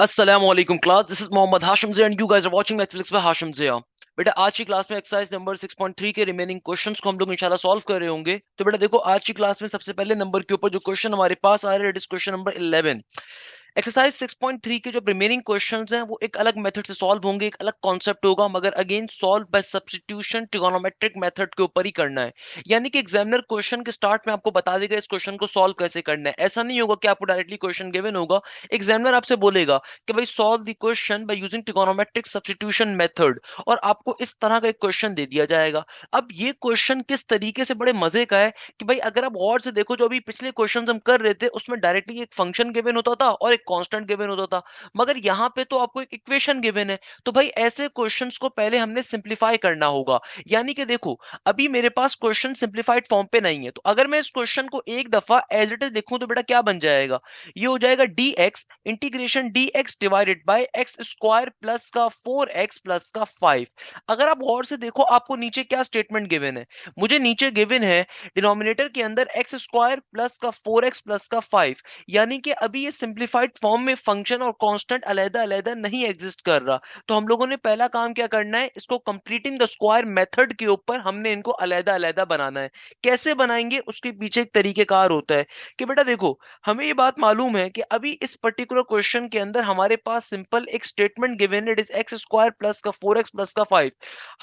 Assalamualaikum class. This is Mohammad Hashim Zia and you guys are watching Netflix पे हाशिम जिया। बेटा आज की class में एक्सरसाइज नंबर 6.3 के रिमेनिंग क्वेश्चंस को हम लोग इंशाल्लाह सॉल्व कर रहे होंगे। तो बेटा देखो आज की क्लास में सबसे पहले नंबर के ऊपर जो क्वेश्चन हमारे पास आ रहे हैं it is question number 11। Exercise 6.3 के जो रिमेनिंग क्वेश्चंस हैं वो एक अलग मेथड से सॉल्व होंगे, एक अलग कॉन्सेप्ट होगा, मगर again solve by substitution trigonometric method के ऊपर ही करना है। यानी कि एग्जामिनर क्वेश्चन के स्टार्ट में आपको बता देगा इस क्वेश्चन को सॉल्व कैसे करना है। ऐसा नहीं होगा कि आपको डायरेक्टली क्वेश्चन गिवन होगा, एग्जामिनर आपसे बोलेगा कि भाई solve the question by using trigonometric substitution method, और आपको इस तरह का एक क्वेश्चन दे दिया जाएगा। अब ये क्वेश्चन किस तरीके से बड़े मजे का है कि भाई अगर आप और से देखो जो अभी पिछले क्वेश्चन हम कर रहे थे उसमें डायरेक्टली एक फंक्शन गिवन होता था और एक कांस्टेंट गिवन होता था, मगर यहाँ पे तो आपको एक इक्वेशन गिवन है। तो भाई ऐसे क्वेश्चंस को पहले हमने सिंप्लीफाई करना होगा। यानी कि देखो अभी मेरे पास क्वेश्चन सिंप्लीफाइड फॉर्म पे नहीं है, तो अगर मैं इस क्वेश्चन को एक दफा एज इट इज लिखूं तो बेटा क्या बन जाएगा, ये हो जाएगा dx integration dx divided bye x square plus का 4x प्लस का 5। अगर आप गौर से देखो आपको नीचे क्या स्टेटमेंट गिवन है, मुझे नीचे गिवन है डिनोमिनेटर के अंदर एक्स स्क्वायर प्लस का 4x प्लस का 5। यानी कि अभी ये सिंप्लीफाइड फॉर्म में फंक्शन और कांस्टेंट अलग अलग नहीं एग्जिस्ट कर रहा। तो हम लोगों ने पहला काम क्या करना है, इसको कंप्लीटिंग द स्क्वायर मेथड के ऊपर हमने इनको अलग अलग बनाना है। कैसे बनाएंगे उसके पीछे एक तरीकेकार होता है कि बेटा देखो हमें ये बात मालूम है कि अभी इस पर्टिकुलर क्वेश्चन के अंदर हमारे पास सिंपल एक स्टेटमेंट गिवन है, it is x square plus का 4x प्लस का 5।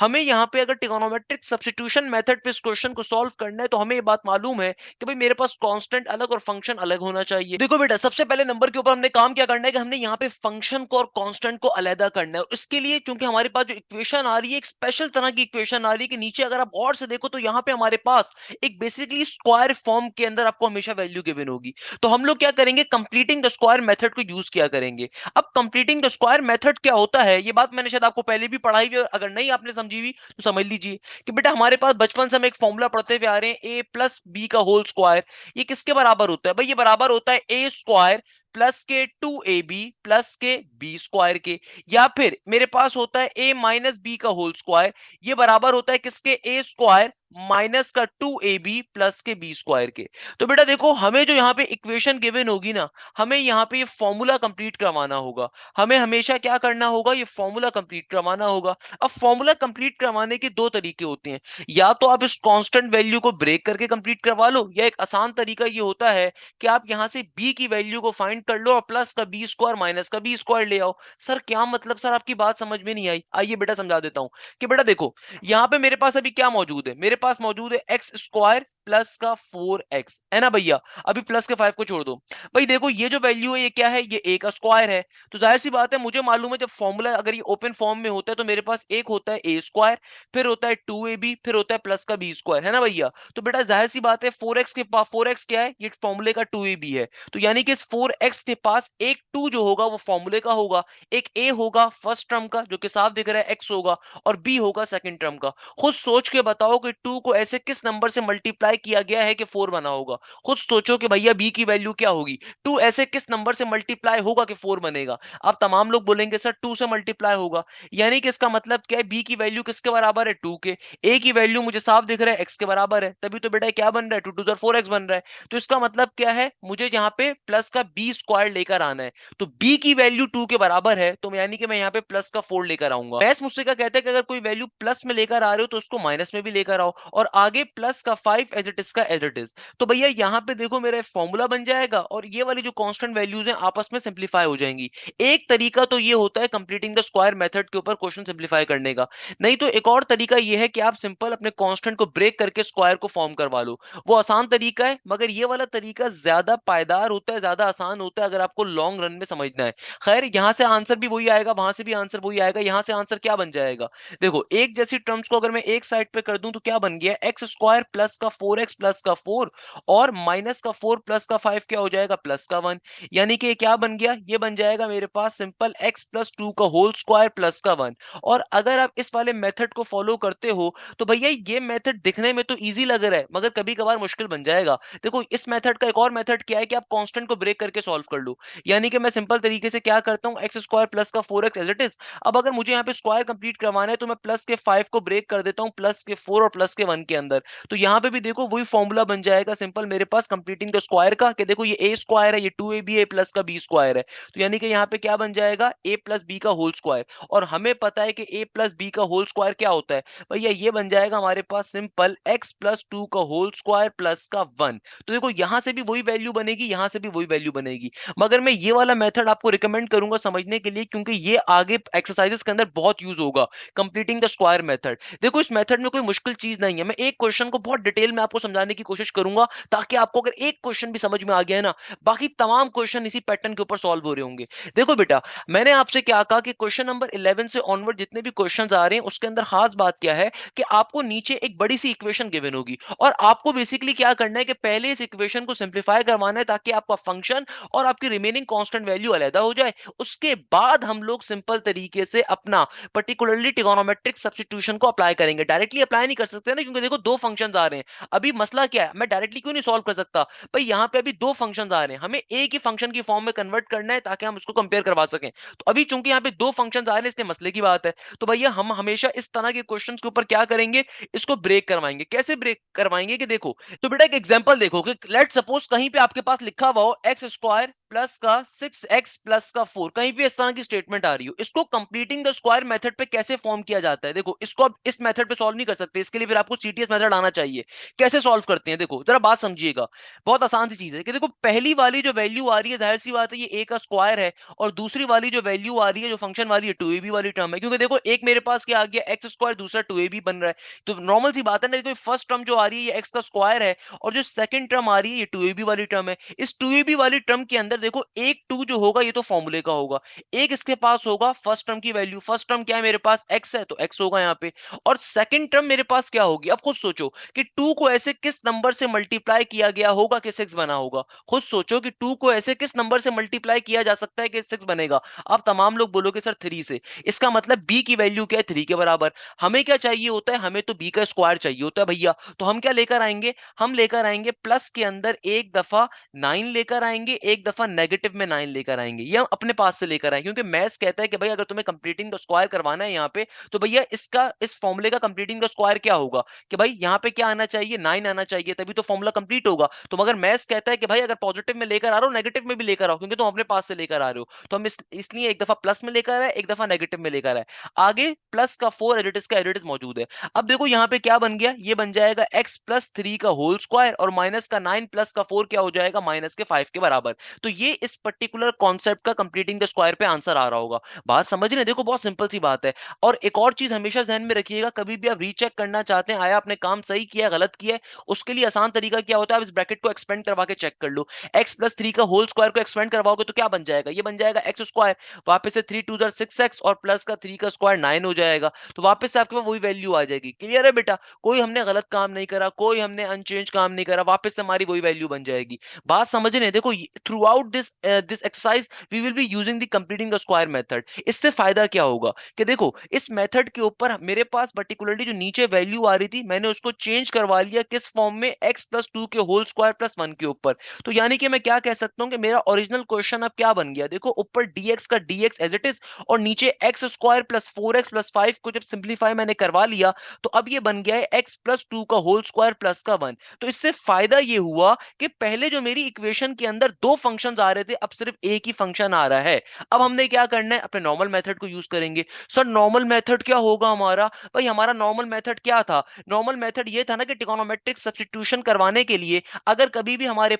हमें यहाँ पे अगर ट्रिगोनोमेट्रिक सब्स्टिट्यूशन मेथड पे इस क्वेश्चन को सॉल्व करना है तो हमें ये बात मालूम है कि भाई मेरे पास कांस्टेंट अलग और फंक्शन अलग होना चाहिए। देखो बेटा सबसे पहले नंबर के ऊपर हमने काम क्या करना है कि हमने यहाँ पे फंक्शन को और कांस्टेंट को अलग करना है। इसके लिए चूंकि हमारे पास जो इक्वेशन आ रही है एक स्पेशल तरह की इक्वेशन आ रही है कि नीचे अगर आप और से देखो तो यहाँ पे हमारे पास एक बेसिकली स्क्वायर फॉर्म के अंदर आपको हमेशा वैल्यू गिवन होगी। तो हम लोग क्या करेंगे, कंप्लीटिंग द स्क्वायर मेथड को यूज किया करेंगे। अब कंप्लीटिंग द स्क्वायर मेथड क्या होता है, ये बात मैंने शायद आपको पहले भी पढ़ाई हुई, अगर नहीं आपने समझी हुई तो समझ लीजिए कि बेटा हमारे पास बचपन से हम एक फॉर्मूला पढ़ते हुए आ रहे हैं ए प्लस बी का होल स्क्वायर। ये किसके बराबर होता है भाई, ये बराबर होता है ए स्क्वायर प्लस के 2ab प्लस के बी स्क्वायर के। या फिर मेरे पास होता है ए माइनस बी का होल स्क्वायर, ये बराबर होता है किसके, ए स्क्वायर माइनस का 2ab प्लस के बी स्क्वायर के। तो बेटा देखो हमें जो यहाँ पे इक्वेशन गिवन होगी ना, हमें यहाँ पे ये फॉर्मूला कंप्लीट करवाना होगा। हमें हमेशा क्या करना होगा, ये फॉर्मूला कंप्लीट करवाना होगा। अब फॉर्मूला कंप्लीट करवाने के दो तरीके होते हैं, या तो आप इस कांस्टेंट वैल्यू को ब्रेक करके कंप्लीट करवा लो, या एक आसान तरीका ये होता है कि आप यहां से b की वैल्यू को फाइंड कर लो और प्लस का बी स्क्वायर माइनस का बी स्क्वायर ले आओ। सर क्या मतलब, सर आपकी बात समझ में नहीं आई। आइए बेटा समझा देता हूं कि बेटा देखो यहां पे मेरे पास अभी क्या मौजूद है, मेरे पास मौजूद है एक्स स्क्वायर प्लस का 4x है ना भैया। अभी प्लस के 5 को छोड़ दो। भाई देखो ये जो वैल्यू है ये क्या है, ये a का स्क्वायर है। तो जाहिर सी बात है मुझे मालूम है जब फॉर्मूला अगर ये ओपन फॉर्म में होता है तो मेरे पास एक होता है a स्क्वायर, फिर होता है 2ab, फिर होता है प्लस का b स्क्वायर, है ना भैया। तो बेटा जाहिर सी बात है 4x के पास 4x क्या है, ये फॉर्मूले का 2ab है। तो यानी कि इस 4x के पास एक 2 जो होगा वो फॉर्मूले का होगा, एक a होगा फर्स्ट टर्म का जो कि साफ दिख रहा है x होगा, और b होगा सेकंड टर्म का। खुद सोच के बताओ कि 2 को ऐसे किस नंबर से मल्टीप्लाई किया गया है कि 4 बना होगा। खुद सोचो कि भैया b की वैल्यू क्या होगी, 2 ऐसे किस नंबर से मल्टीप्लाई होगा कि 4 बनेगा। आप तमाम लोग बोलेंगे सर 2 से मल्टीप्लाई होगा। यानी कि इसका मतलब क्या है, b की वैल्यू किसके बराबर है, 2 के। a की वैल्यू मुझे साफ दिख रहा है x के बराबर है, तभी तो बेटा क्या बन रहा है, 2 टू 4x बन रहा है। तो इसका मतलब क्या है, मुझे यहाँ पे प्लस का b स्क्वायर लेकर आना है। तो b की वैल्यू 2 के बराबर है, तो यानी कि मैं यहाँ पे प्लस का 4 लेकर आऊंगा। मैथ्स मुझसे क्या कहते हैं कि अगर कोई वैल्यू प्लस में लेकर आ रहे हो तो उसको माइनस में भी लेकर आओ, और आगे प्लस का 5 एज इट इज का एज इट इज। तो भैया यहाँ पे देखो मेरा फॉर्मूला बन जाएगा और ये वाली जो कांस्टेंट वैल्यूज हैं आपस में सिंप्लीफाई हो जाएंगी। एक तरीका तो ये होता है कंप्लीटिंग द स्क्वायर मेथड के ऊपर क्वेश्चन सिंप्लीफाई करने का। नहीं तो एक और तरीका ये है कि आप सिंपल अपने कांस्टेंट को ब्रेक करके स्क्वायर को फॉर्म करवा लो। वो आसान तरीका है, मगर ये वाला तरीका ज्यादा पायदार होता है, ज्यादा आसान होता है अगर आपको लॉन्ग रन में समझना है। खैर यहां से आंसर भी वही आएगा, वहां से भी आंसर वही आएगा। यहां से आंसर क्या बन जाएगा, देखो एक जैसी टर्म्स को अगर मैं एक साइड पे कर दूं तो क्या बन गया, एक्स स्क्वायर प्लस का 4x प्लस का 4 और माइनस का 4 प्लस का 5 क्या हो जाएगा, प्लस का 1। यानी कि क्या बन गया, ये बन जाएगा मेरे पास सिंपल x प्लस 2 का होल स्क्वायर प्लस का 1। और अगर आप इस वाले मेथड को फॉलो करते हो तो भैया ये मेथड दिखने में तो इजी लग रहा है मगर कभी कभार मुश्किल बन जाएगा। देखो इस मेथड का एक और मेथड क्या है कि आप कांस्टेंट को ब्रेक करके सॉल्व कर लो। यानी कि मैं सिंपल तरीके से क्या करता हूं, एक्स स्क्वायर प्लस का 4x एज इट इज। अब अगर मुझे यहाँ पे स्क्वायर कंप्लीट करवाना है तो मैं प्लस के 5 को ब्रेक कर देता हूँ, प्लस के 4 और प्लस के 1 के अंदर। तो यहाँ पे भी देखो वही फॉर्मूला बन जाएगा सिंपल मेरे पास कंप्लीटिंग द स्क्वायर का, कि देखो ये ए स्क्वायर है, ये 2ab है प्लस का बी स्क्वायर है। तो यानी कि यहाँ पे क्या बन जाएगा, ए प्लस बी का होल स्क्वायर। और हमें पता है कि ए प्लस बी का होल स्क्वायर क्या होता है भैया, ये बन जाएगा हमारे पास सिंपल एक्स प्लस टू का होल स्क्वायर प्लस का 1। तो देखो यहां से भी वही वैल्यू बनेगी, यहां से भी वही वैल्यू बनेगी। मगर मैं ये वाला मेथड आपको रिकमेंड करूंगा समझने के लिए, क्योंकि ये आगे एक्सरसाइजेस के अंदर बहुत यूज होगा, कंप्लीटिंग द स्क्वायर मेथड। देखो इस मेथड में कोई मुश्किल चीज नहीं है, मैं एक क्वेश्चन को बहुत डिटेल में आपको समझाने की कोशिश करूंगा, ताकि आपको अगर एक क्वेश्चन भी समझ में आ गया है ना, बाकी तमाम क्वेश्चन इसी पैटर्न के ऊपर सॉल्व हो रहे होंगे। देखो बेटा, मैंने आपसे क्या कहा कि क्वेश्चन नंबर 11 से ऑनवर्ड जितने भी क्वेश्चंस आ रहे हैं उसके अंदर खास बात क्या है कि आपको नीचे एक बड़ी सी इक्वेशन गिवन होगी, और आपको बेसिकली क्या करना है कि पहले इस इक्वेशन को सिंप्लीफाई करवाना है, ताकि आपका फंक्शन और आपकी रिमेनिंग कांस्टेंट वैल्यू अलग हो जाए। उसके बाद हम लोग सिंपल तरीके से अपना पर्टिकुलरली ट्रिगोनोमेट्रिक सब्स्टिट्यूशन को अप्लाई करेंगे। डायरेक्टली अप्लाई नहीं कर सकते ना, क्योंकि देखो दो फंक्शंस आ रहे हैं। अभी मसला क्या है, मैं डायरेक्टली क्यों नहीं सॉल्व कर सकता भाई, यहाँ पे अभी दो फंक्शंस आ रहे हैं, हमें एक ही फंक्शन की फॉर्म में कन्वर्ट करना है ताकि हम उसको कंपेयर करवा सकें। तो अभी चूंकि यहाँ पे दो फंक्शंस आ रहे हैं, इसलिए मसले की बात है। तो भैया हम हमेशा इस तरह के क्वेश्चंस के ऊपर क्या करेंगे, इसको ब्रेक करवाएंगे। कैसे ब्रेक करवाएंगे कि देखो, तो बेटा एक एग्जांपल देखो कि लेट सपोज कहीं पे आपके पास लिखा हुआ हो एक्स स्क्वायर प्लस का 6x प्लस का 4, कहीं पे इस तरह की स्टेटमेंट आ रही हो। इसको कंप्लीटिंग द स्क्वायर मेथड पे कैसे फॉर्म किया जाता है, देखो इसको अब इस मेथड पे सॉल्व नहीं कर सकते, इसके लिए फिर आपको सीटीएस मेथड आना चाहिए। कैसे सॉल्व करते हैं, देखो जरा बात समझिएगा, बहुत आसान सी चीज है कि देखो पहली वाली जो वैल्यू आ रही है, जाहिर सी बात है ये ए का स्क्वायर है, और दूसरी वाली जो वैल्यू आ रही है, जो फंक्शन वाली है, 2ab वाली टर्म है। क्योंकि देखो एक मेरे पास क्या आ गया एक्स स्क्वायर, दूसरा 2ab बन रहा है। तो नॉर्मल सी बात है ना, देखो फर्स्ट टर्म जो आ रही है ये एक्स का स्क्वायर है, और जो सेकंड टर्म आ रही है ये 2ab वाली टर्म है। इस 2ab वाली टर्म के अंदर देखो एक 2 जो होगा ये तो फॉर्मूले का होगा, एक इसके पास होगा फर्स्ट टर्म की वैल्यू। फर्स्ट टर्म क्या है मेरे पास, एक्स है, तो एक्स होगा यहाँ पे। और सेकंड टर्म मेरे पास क्या होगी, अब खुद सोचो कि 2 को ऐसे किस नंबर से मल्टीप्लाई किया गया होगा कि 6 बना होगा। खुद सोचो कि 2 को ऐसे किस नंबर से मल्टीप्लाई किया जा सकता है कि 6 बनेगा। अब तमाम लोग बोलोगे सर 3 से, इसका मतलब b की वैल्यू क्या है, 3 के बराबर। हमें क्या चाहिए होता है, हमें तो b का स्क्वायर चाहिए होता है भैया। तो हम क्या लेकर आएंगे, हम लेकर आएंगे प्लस के अंदर एक दफा 9 लेकर आएंगे, एक दफा नेगेटिव में 9 लेकर आएंगे। ये हम अपने पास से लेकर आएंगे, क्योंकि मैथ्स कहता है कि भाई अगर तुम्हें कंप्लीटिंग द स्क्वायर करवाना है यहाँ पे, तो भैया इसका इस फॉर्मूले का कंप्लीटिंग द स्क्वायर क्या होगा कि भाई यहाँ पे क्या आना चाहिए, 9 आना चाहिए, तभी तो फॉर्मूला कंप्लीट होगा। तो मगर मैथ्स कहता है कि भाई अगर पॉजिटिव में लेकर आ रहा हो, नेगेटिव में भी लेकर आओ, क्योंकि तुम अपने पास से लेकर आ रहे हो। तो हम इसलिए एक दफा प्लस में लेकर आए, एक दफा नेगेटिव में लेकर आए। आगे प्लस का 4 एडिटिव का एडिटिव मौजूद है। अब देखो यहाँ पे क्या बन गया, ये बन जाएगा x प्लस 3 का होल स्क्वायर, और माइनस का 9 प्लस का 4 क्या हो जाएगा, माइनस के 5 के बराबर। तो ये इस पर्टिकुलर कॉन्सेप्ट का कंप्लीटिंग द स्क्वायर पे आंसर आ रहा होगा। बात समझ रहे हैं, देखो बहुत सिंपल सी बात है। और एक और चीज हमेशा ध्यान में रखिएगा, कभी भी आप रीचेक करना चाहते हैं आया आपने काम सही किया है गलत किया है, उसके लिए आसान तरीका क्या होता है, आप इस ब्रैकेट को एक्सपेंड करवा के चेक कर लो। x प्लस 3 का होल स्क्वायर को एक्सपेंड करवाओगे तो क्या बन जाएगा, ये बन जाएगा एक्स स्क्वायर, वापस से 3 2 6x, और प्लस का 3 का स्क्वायर 9 हो जाएगा। तो वापस से आपके पास वही वैल्यू आ जाएगी। क्लियर है बेटा, कोई हमने गलत काम नहीं करा, कोई हमने अनचेंज काम नहीं करा, वापस से हमारी वही वैल्यू बन जाएगी। बात समझ रहे हैं, देखो throughout this exercise we will be using the completing the square method. इससे फायदा क्या होगा कि देखो इस मेथड के ऊपर मेरे पास पर्टिकुलरली जो नीचे वैल्यू आ रही थी, मैंने उसको चेंज करवा लिया किस फॉर्म में, x प्लस 2 के होल स्क्वायर प्लस 1 के ऊपर। तो यानी कि मैं क्या कह सकता हूं कि मेरा ओरिजिनल क्वेश्चन अब क्या बन गया, देखो ऊपर dx का dx एज इट इज, और नीचे x square plus 4x plus 5 को जब सिंप्लीफाई मैंने करवा लिया, तो अब ये बन गया है x प्लस 2 का होल स्क्वायर प्लस का 1। तो इससे फायदा ये हुआ कि पहले जो मेरी इक्वेशन के अंदर दो फंक्शंस आ रहे थे, अब सिर्फ एक ही फंक्शन आ रहा है। अब हमने क्या करना है, अपने नॉर्मल मेथड को यूज करेंगे। सर नॉर्मल मेथड क्या होगा हमारा, भाई हमारा नॉर्मल मेथड क्या था, नॉर्मल मेथड ये था ना कि ट्रिगोनोमेट्रिक सब्स्टिट्यूशन करवाने के लिए अगर कभी भी हमारे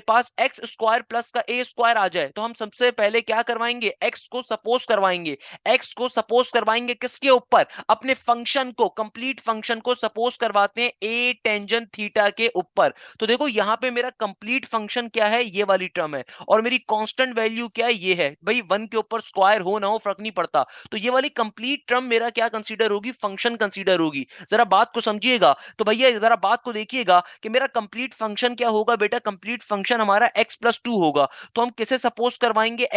पास एक्स स्क्वायर प्लस का ए स्क्वायर आ जाए, तो हम सबसे पहले क्या करवाएंगे, एक्स को सपोज करवाएंगे। एक्स को सपोज करवाएंगे किसके ऊपर, अपने फंक्शन को, कंप्लीट फंक्शन को सपोज करवाते हैं ए टेंजेंट थीटा के ऊपर। तो देखो यहां पे मेरा कंप्लीट फंक्शन क्या है, ये वाली टर्म है, और मेरी कांस्टेंट वैल्यू क्या है, ये है। भाई 1 के ऊपर स्क्वायर हो ना हो फर्क नहीं पड़ता। तो ये वाली कंप्लीट टर्म मेरा क्या कंसीडर होगी, फंक्शन कंसीडर होगी। जरा बात को समझिएगा, तो भैया जरा बात को देखिएगा कि मेरा कंप्लीट फंक्शन क्या होगा बेटा, कंप्लीट फंक्शन हमारा x प्लस 2 होगा। तो हम किसे सपोज करवाएंगे,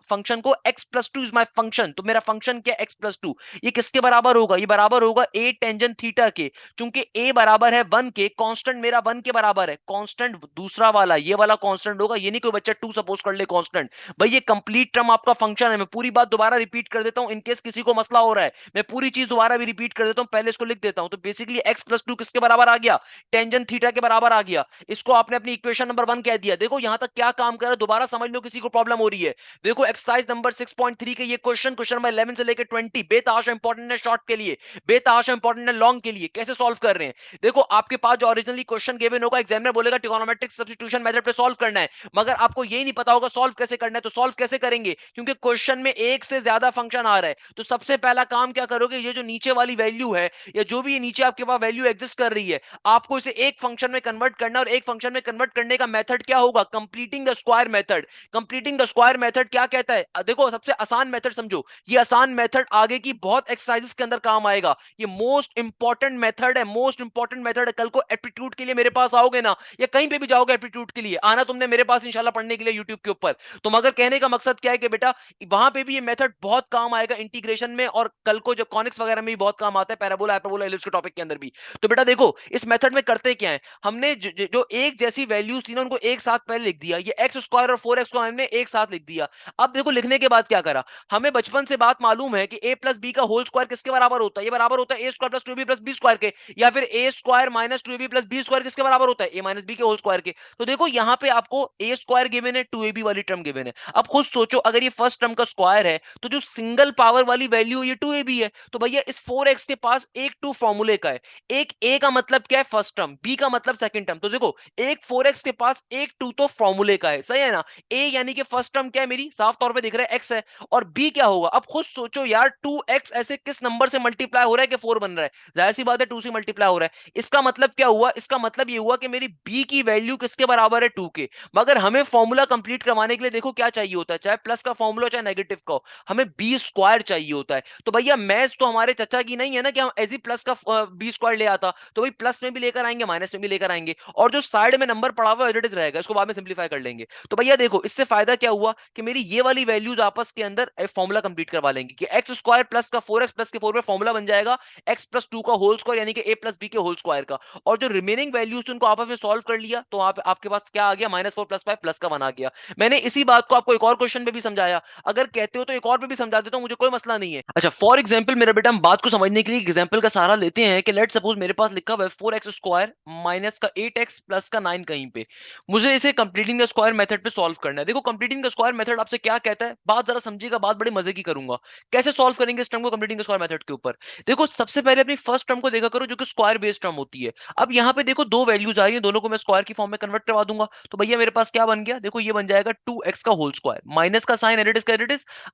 फंक्शन को, x plus 2 is my function. तो मेरा फंक्शन क्या है, x प्लस 2, ये किसके बराबर होगा, ये बराबर होगा a टेंजेंट थीटा के। चूंकि a बराबर है 1 के, कांस्टेंट मेरा 1 के बराबर है, कांस्टेंट दूसरा वाला ये वाला कांस्टेंट होगा होगा, ये नहीं कोई बच्चा 2 सपोज कर ले कांस्टेंट। भाई ये कंप्लीट टर्म आपका फंक्शन है। मैं पूरी बात दोबारा रिपीट कर देता हूं इन केस किसी को मसला हो रहा है। मैं पूरी चीज दोबारा भी रिपीट कर देता हूं, पहले इसको लिख देता हूं। तो बेसिकली x प्लस 2 किसके बराबर आ गया? टेंजेंट थीटा के बराबर आ गया। इसको आपने अपनी इक्वेशन नंबर 1 कह दिया। देखो यहां तक क्या काम कर रहा है, दोबारा समझ लो किसी को प्रॉब्लम हो रही है। देखो एक्सरसाइज नंबर 6.3 के ये क्वेश्चन नंबर 11 से लेकर 20 बेतहाशा इंपॉर्टेंट है शॉर्ट के लिए, बेतहाशा इंपॉर्टेंट है लॉन्ग के लिए। कैसे सॉल्व कर रहे हैं? देखो आपके पास जो ओरिजिनली क्वेश्चन गिवन होगा, एग्जामिनर बोलेगा ट्रिगोनोमेट्रिक सब्स्टिट्यूशन मेथड पे सॉल्व करना है, मगर आपको यही नहीं पता होगा सॉल्व कैसे करना है। तो सॉल्व कैसे करेंगे? क्योंकि क्वेश्चन में एक से ज्यादा फंक्शन आ रहा है। तो सबसे पहला काम क्या करोगे, ये जो नीचे वाली वैल्यू है या जो भी ये नीचे आपके पास वैल्यू एग्जिस्ट कर रही है, आपको इसे एक फंक्शन में कन्वर्ट करना। और एक फंक्शन में कन्वर्ट करने का मेथड क्या होगा? Completing the square method. Completing the square method क्या कहता है? देखो सबसे आसान मेथड समझो, ये आसान मेथड आगे की बहुत एक्सरसाइजेस के अंदर काम आएगा। ये मोस्ट इंपॉर्टेंट मेथड है, मोस्ट इंपॉर्टेंट मेथड है। कल को एप्टीट्यूड के लिए मेरे पास आओगे ना, या कहीं पे भी जाओगे एप्टीट्यूड के लिए, आना तुमने मेरे पास इंशाल्लाह पढ़ने के लिए यूट्यूब के ऊपर। तो मगर कहने का मकसद क्या है कि बेटा वहां पे भी ये मेथड बहुत काम आएगा इंटीग्रेशन में, और कल को जो कॉनिक्स वगैरह में भी बहुत काम आता है, पैराबोला हाइपरबोला एलिप्स के टॉपिक के अंदर भी। तो बेटा देखो इस मेथड में करते क्या है, हमने जो एक जैसी वैल्यूज थी ना उनको एक साथ पहले लिख दिया। ये एक्स स्क्वायर और 4x को हमने एक साथ लिख दिया। अब देखो लिखने के बाद क्या करा, हमें बचपन से बात मालूम है कि a प्लस बी का होल स्क्वायर किसके बराबर होता है? ये बराबर होता है ए square plus two B plus B square के, या फिर A square minus two B plus B square किसके बराबर होता है? ए माइनस बी के होल स्क्वायर के। तो देखो यहाँ पे आपको ए स्क्वायर गिवन है, टू ए बी वाली टर्म गिवन है। अब खुद सोचो अगर ये फर्स्ट टर्म का स्क्वायर है तो जो सिंगल पावर वाली वैल्यू ये टू ए बी है। तो भैया इस 4x के पास एक टू फॉर्मूले का है। एक ए का मतलब क्या है? फर्स्ट टर्म, बी का मतलब सेकंड टर्म। तो देखो एक 4x के पास एक टू तो फॉर्मूले का है, सही है ना? ए यानी कि फर्स्ट टर्म क्या है मेरी, साफ तौर पे दिख रहा है x है, और बी क्या होगा? अब खुद सोचो यार 2x ऐसे किस नंबर से मल्टीप्लाई हो रहा है कि 4 बन रहा है? जाहिर सी बात है 2 से मल्टीप्लाई हो रहा है। इसका मतलब क्या हुआ? इसका मतलब ये हुआ कि मेरी b की वैल्यू किसके बराबर है? 2 के। मगर हमें फॉर्मूला कंप्लीट करवाने के लिए देखो क्या चाहिए होता है, चाहे प्लस का फॉर्मूला चाहे नेगेटिव का हो, हमें बी स्क्वायर चाहिए होता है। तो भैया मैथ्स तो हमारे चचा की नहीं है ना कि हम एज प्लस का बी स्क्वायर ले आता। तो भाई प्लस में भी लेकर आएंगे, माइनस में भी लेकर आएंगे, और जो साइड में नंबर पड़ा हुआ है एज इट इज रहेगा, इसको बाद में सिंपलीफाई कर लेंगे। तो भैया देखो इससे फायदा क्या हुआ कि मेरी ये वाली वैल्यूज आपस के अंदर फॉर्मूला कंप्लीट करवा लेंगे कि एक्स स्क्वायर प्लस का 4x प्लस के 4 में फॉर्मूला बन जाएगा एक्स प्लस 2 का होल स्क्वायर यानी कि ए प्लस बी के होल स्क्वायर का। और जो रिमेनिंग वैल्यूज उनको आपस में सॉल्व कर लिया तो आपके पास क्या आ गया? -4 प्लस 5 प्लस का 1 आ गया। मैंने इसी बात को आपको एक और क्वेश्चन में भी समझाया, अगर कहते हो तो एक और पे भी समझा देता हूं, मुझे कोई मसला नहीं है। अच्छा फॉर एग्जांपल मेरा बेटा हम बात को समझने के लिए एग्जांपल का सहारा लेते हैं कि लेट सपोज मेरे पास लिखा हुआ है 4x स्क्वायर माइनस का 8x प्लस का 9 कहीं पे, मुझे इसे कंप्लीटिंग द स्क्वायर मेथड पे सॉल्व करना है। देखो कंप्लीटिंग द स्क्वायर मेथड आपसे क्या कहता है, बात जरा समझिएगा, बात बड़े मजे की करूंगा। कैसे सॉल्व करेंगे इस टर्म को कंप्लीटिंग द स्क्वायर मेथड के ऊपर? देखो सबसे पहले अपनी फर्स्ट टर्म को देखा करो जो कि स्क्वायर बेस्ड टर्म होती है। अब यहाँ पे देखो दो वैल्यूज आ रही है, दोनों को मैं स्क्वायर की फॉर्म में कन्वर्ट करवा दूंगा। तो भैया मेरे पास क्या बन गया? देखो ये बन जाएगा 2x का होल स्क्वायर, माइनस का साइन एडिट का एडिट।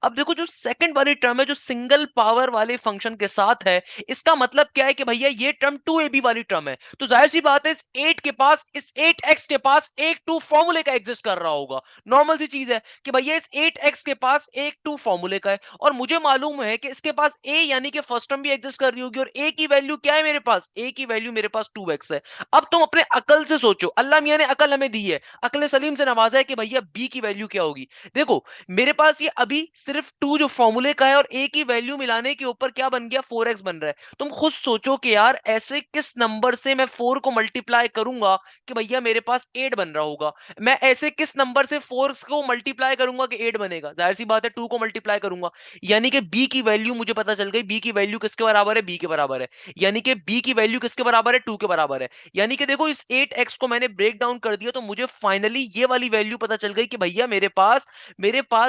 अब देखो जो सेकंड वाली टर्म है जो सिंगल पावर वाले फंक्शन के साथ है, इसका मतलब क्या है कि भैया ये टर्म 2ab वाली टर्म है। तो जाहिर सी बात है इस 8 के पास, इस 8x के पास एक टू फॉर्मूले का एग्जिस्ट कर रहा होगा। नॉर्मल सी चीज है कि भैया इस 8x के पास एक टू फॉर्मूले का है, और मुझे मालूम है कि इसके पास a यानी कि फर्स्ट टर्म भी एग्जिस्ट कर रही होगी, और a की वैल्यू क्या है मेरे पास? a की वैल्यू मेरे पास 2x है। अब तुम अपने अकल से सोचो, अल्लाह मियां ने अकल हमें दी है, अकल सलीम से नवाजा है कि भैया b की वैल्यू क्या होगी। देखो मेरे पास ये अभी सिर्फ 2 जो फॉर्मूले का है और a की वैल्यू मिलाने के ऊपर क्या बन गया? 4x बन रहा है। तुम खुद सोचो कि यार ऐसे किस नंबर से मैं 4 को मल्टीप्लाई करूंगा कि भैया मेरे पास 8 बन रहा होगा? मैं ऐसे किस नंबर से 4 को मल्टीप्लाई करूंगा कि 8 बनेगा? जाहिर सी बात है 2 को मल्टीप्लाई करूंगा। यानी कि b की वैल्यू मुझे पता चल गई, b की वैल्यू किसके बराबर है? b के बराबर है। यानी कि b की वैल्यू किसके बराबर है? 2 के बराबर है। यानी कि देखो इस 8x को मैंने ब्रेक डाउन कर दिया तो मुझे फाइनली ये वाली वैल्यू पता चल गई कि भैया मेरे पास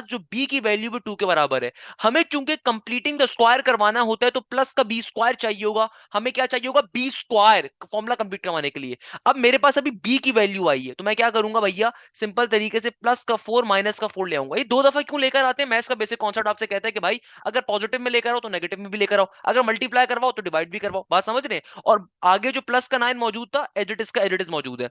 जो b की वैल्यू भी 2 के बराबर है। हमें चूंकि कंप्लीटिंग द स्क्वायर करवाना होता है तो प्लस का बी स्क्वायर चाहिए होगा। हमें क्या चाहिए होगा? बी स्क्वायर, फॉर्मूला कंप्लीट करवाने के लिए। अब मेरे पास अभी बी की वैल्यू आई है तो मैं क्या करूंगा भैया? सिंपल तरीके से प्लस का 4 माइनस का 4 ले आऊंगा। ये दो दफा क्यों लेकर आते हैं? मैथ्स का बेसिक कॉन्सेप्ट आपसे कहता है कि भाई अगर पॉजिटिव में लेकर आओ तो नेगेटिव में भी लेकर आओ, अगर मल्टीप्लाई करवाओ तो डिवाइड भी करवाओ। बात समझ रहे हैं? और आगे जो प्लस का 9 मौजूद था एडिटिस का एडिटिस मौजूद है।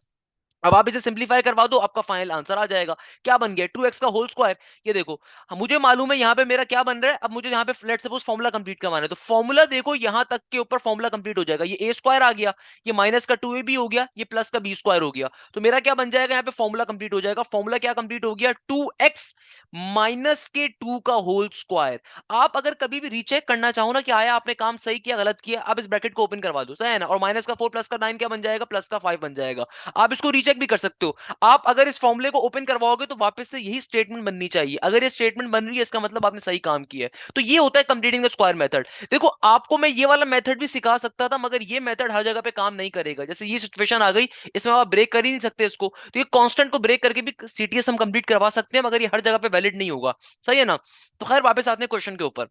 अब आप इसे सिंपलीफाई करवा दो, आपका फाइनल आंसर आ जाएगा। क्या बन गया? 2x का होल स्क्वायर। ये देखो मुझे मालूम है यहाँ पे मेरा क्या बन रहा है। अब मुझे यहाँ पे लेट्स सपोज फॉर्मूला कंप्लीट करवाना है, तो फॉर्मूला देखो यहाँ तक के ऊपर फॉर्मूला कंप्लीट हो जाएगा। ये ए स्क्वायर आ गया, ये माइनस का 2ab हो गया, ये प्लस का बी स्क्वायर हो गया। तो मेरा क्या बन जाएगा? यहाँ पे फॉर्मूला कंप्लीट हो जाएगा। फॉर्मूला क्या कंप्लीट हो गया? 2x माइनस के 2 का होल स्क्वायर। आप अगर कभी भी रीचेक करना चाहो ना कि आया आपने काम सही किया गलत किया, आप इस ब्रैकेट को ओपन करवा दो, सही है ना, और माइनस का 4 प्लस का 9 क्या बन जाएगा, प्लस का 5 बन जाएगा। आप इसको रीचेक भी कर सकते हो। आप अगर इस फॉर्मूले को ओपन करवाओगे तो वापस से यही स्टेटमेंट बननी चाहिए। अगर ये स्टेटमेंट बन रही है इसका मतलब आपने सही काम किया है। तो ये होता है कंप्लीटिंग द स्क्वायर मेथड। देखो आपको मैं ये वाला मेथड भी सिखा सकता था, मगर ये मेथड हर जगह पे काम नहीं करेगा। जैसे ये सिचुएशन आ गई, इसमें आप ब्रेक कर ही नहीं सकते इसको, तो ये कांस्टेंट को ब्रेक करके भी सीटीएस हम कंप्लीट करवा सकते हैं, मगर ये हर जगह पे वैलिड नहीं होगा। सही है ना। तो खैर वापस आते हैं क्वेश्चन के ऊपर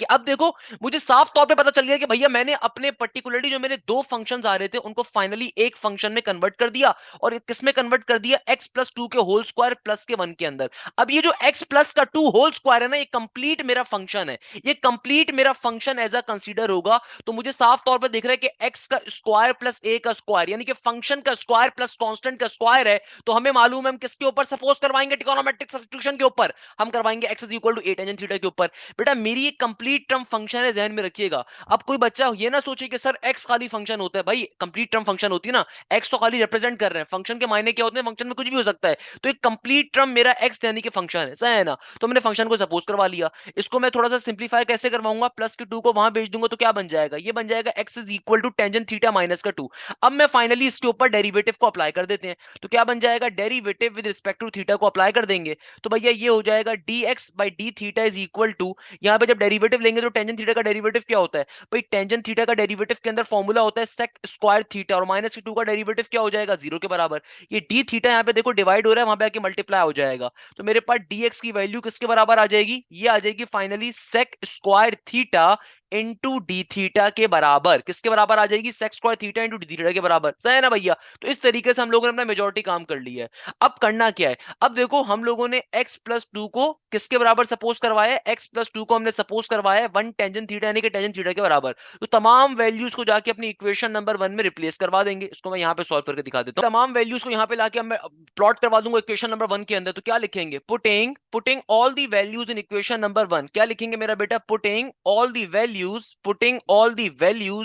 कि अब देखो मुझे साफ तौर पे पता चल गया कि भैया मैंने अपने पर्टिकुलरली जो मेरे दो फंक्शंस आ रहे थे उनको फाइनली एक फंक्शन में कन्वर्ट कर दिया। और किस में कन्वर्ट कर दिया, x प्लस टू के होल स्क्वायर प्लस के 1 के अंदर। अब ये जो x प्लस का 2 होल स्क्वायर है ना, ये कंप्लीट मेरा फंक्शन है। ये कंप्लीट मेरा फंक्शन एज अ कंसीडर होगा। तो मुझे साफ तौर पर दिख रहा है कि x का स्क्वायर प्लस a का स्क्वायर यानी कि फंक्शन का स्क्वायर प्लस कांस्टेंट का स्क्वायर है। तो हमें मालूम है हम किसके ऊपर सपोज करवाएंगे, ट्रिगोनोमेट्रिक सब्स्टिट्यूशन के ऊपर। हम करवाएंगे x is equal to 8 tan theta के ऊपर। बेटा मेरी एक कंप्लीट टर्म फंक्शन है, ध्यान में रखिएगा। अब कोई बच्चा ये ना सोचे कि सर एक्स खाली फंक्शन होता है। भाई कंप्लीट टर्म फंक्शन होती है ना, एक्स तो खाली रिप्रेजेंट कर रहे हैं, फंक्शन के मायने क्या होते हैं, फंक्शन में कुछ भी हो सकता है। तो एक कंप्लीट टर्म मेरा एक्स यानी कि फंक्शन है, सही है ना। तो मैंने फंक्शन को सपोज करवा लिया। इसको मैं थोड़ा सा सिंप्लीफाई कैसे करवाऊंगा, प्लस के 2 को वहां भेज दूंगा तो क्या बन जाएगा, ये बन जाएगा x is equal to tangent theta minus का 2। अब मैं फाइनली इसके ऊपर डेरिवेटिव को अप्लाई कर देते हैं। तो क्या बन जाएगा, derivative with respect to theta को अप्लाई कर देंगे। तो भैया ये हो जाएगा d x by d theta is equal to, यहाँ पे जब डेरिवेटिव लेंगे तो टेंजेंट थीटा का डेरिवेटिव क्या होता है भाई, टेंजेंट थीटा का डेरिवेटिव के अंदर फॉर्मूला होता है सेक स्क्वायर थीटा, और माइनस के 2 का डेरिवेटिव क्या हो जाएगा, 0 के बराबर। ये डी थीटा यहाँ पे देखो डिवाइड हो रहा है, वहां पे आके मल्टीप्लाई हो जाएगा। तो मेरे पास dx की वैल्यू किसके बराबर आ जाएगी, ये आ जाएगी finally sec square theta into D theta के बराबर। किसके बराबर आ जाएगी, sec square theta into D theta के बराबर, सही है ना भैया। तो इस तरीके से हम लोगों ने अपना मेजोरिटी काम कर लिया है। अब करना क्या है, अब देखो हम लोगों ने x प्लस टू को किसके बराबर सपोज करवाया है, x प्लस टू को हमने सपोज करवाया है 1 टेंजेंट थीटा यानी कि टेंजेंट थीटा के बराबर। तो तमाम वैल्यूज को जाके अपनी इक्वेशन नंबर 1 में रिप्लेस करवा देंगे। इसको मैं यहाँ पे सॉल्व करके दिखा देता हूँ। तमाम वैल्यूज को यहाँ पे लाके मैं प्लॉट करवा दूंगा इक्वेशन नंबर 1 के अंदर। तो क्या लिखेंगे, putting putting all the values in equation number 1। क्या लिखेंगे मेरा बेटा, putting all the values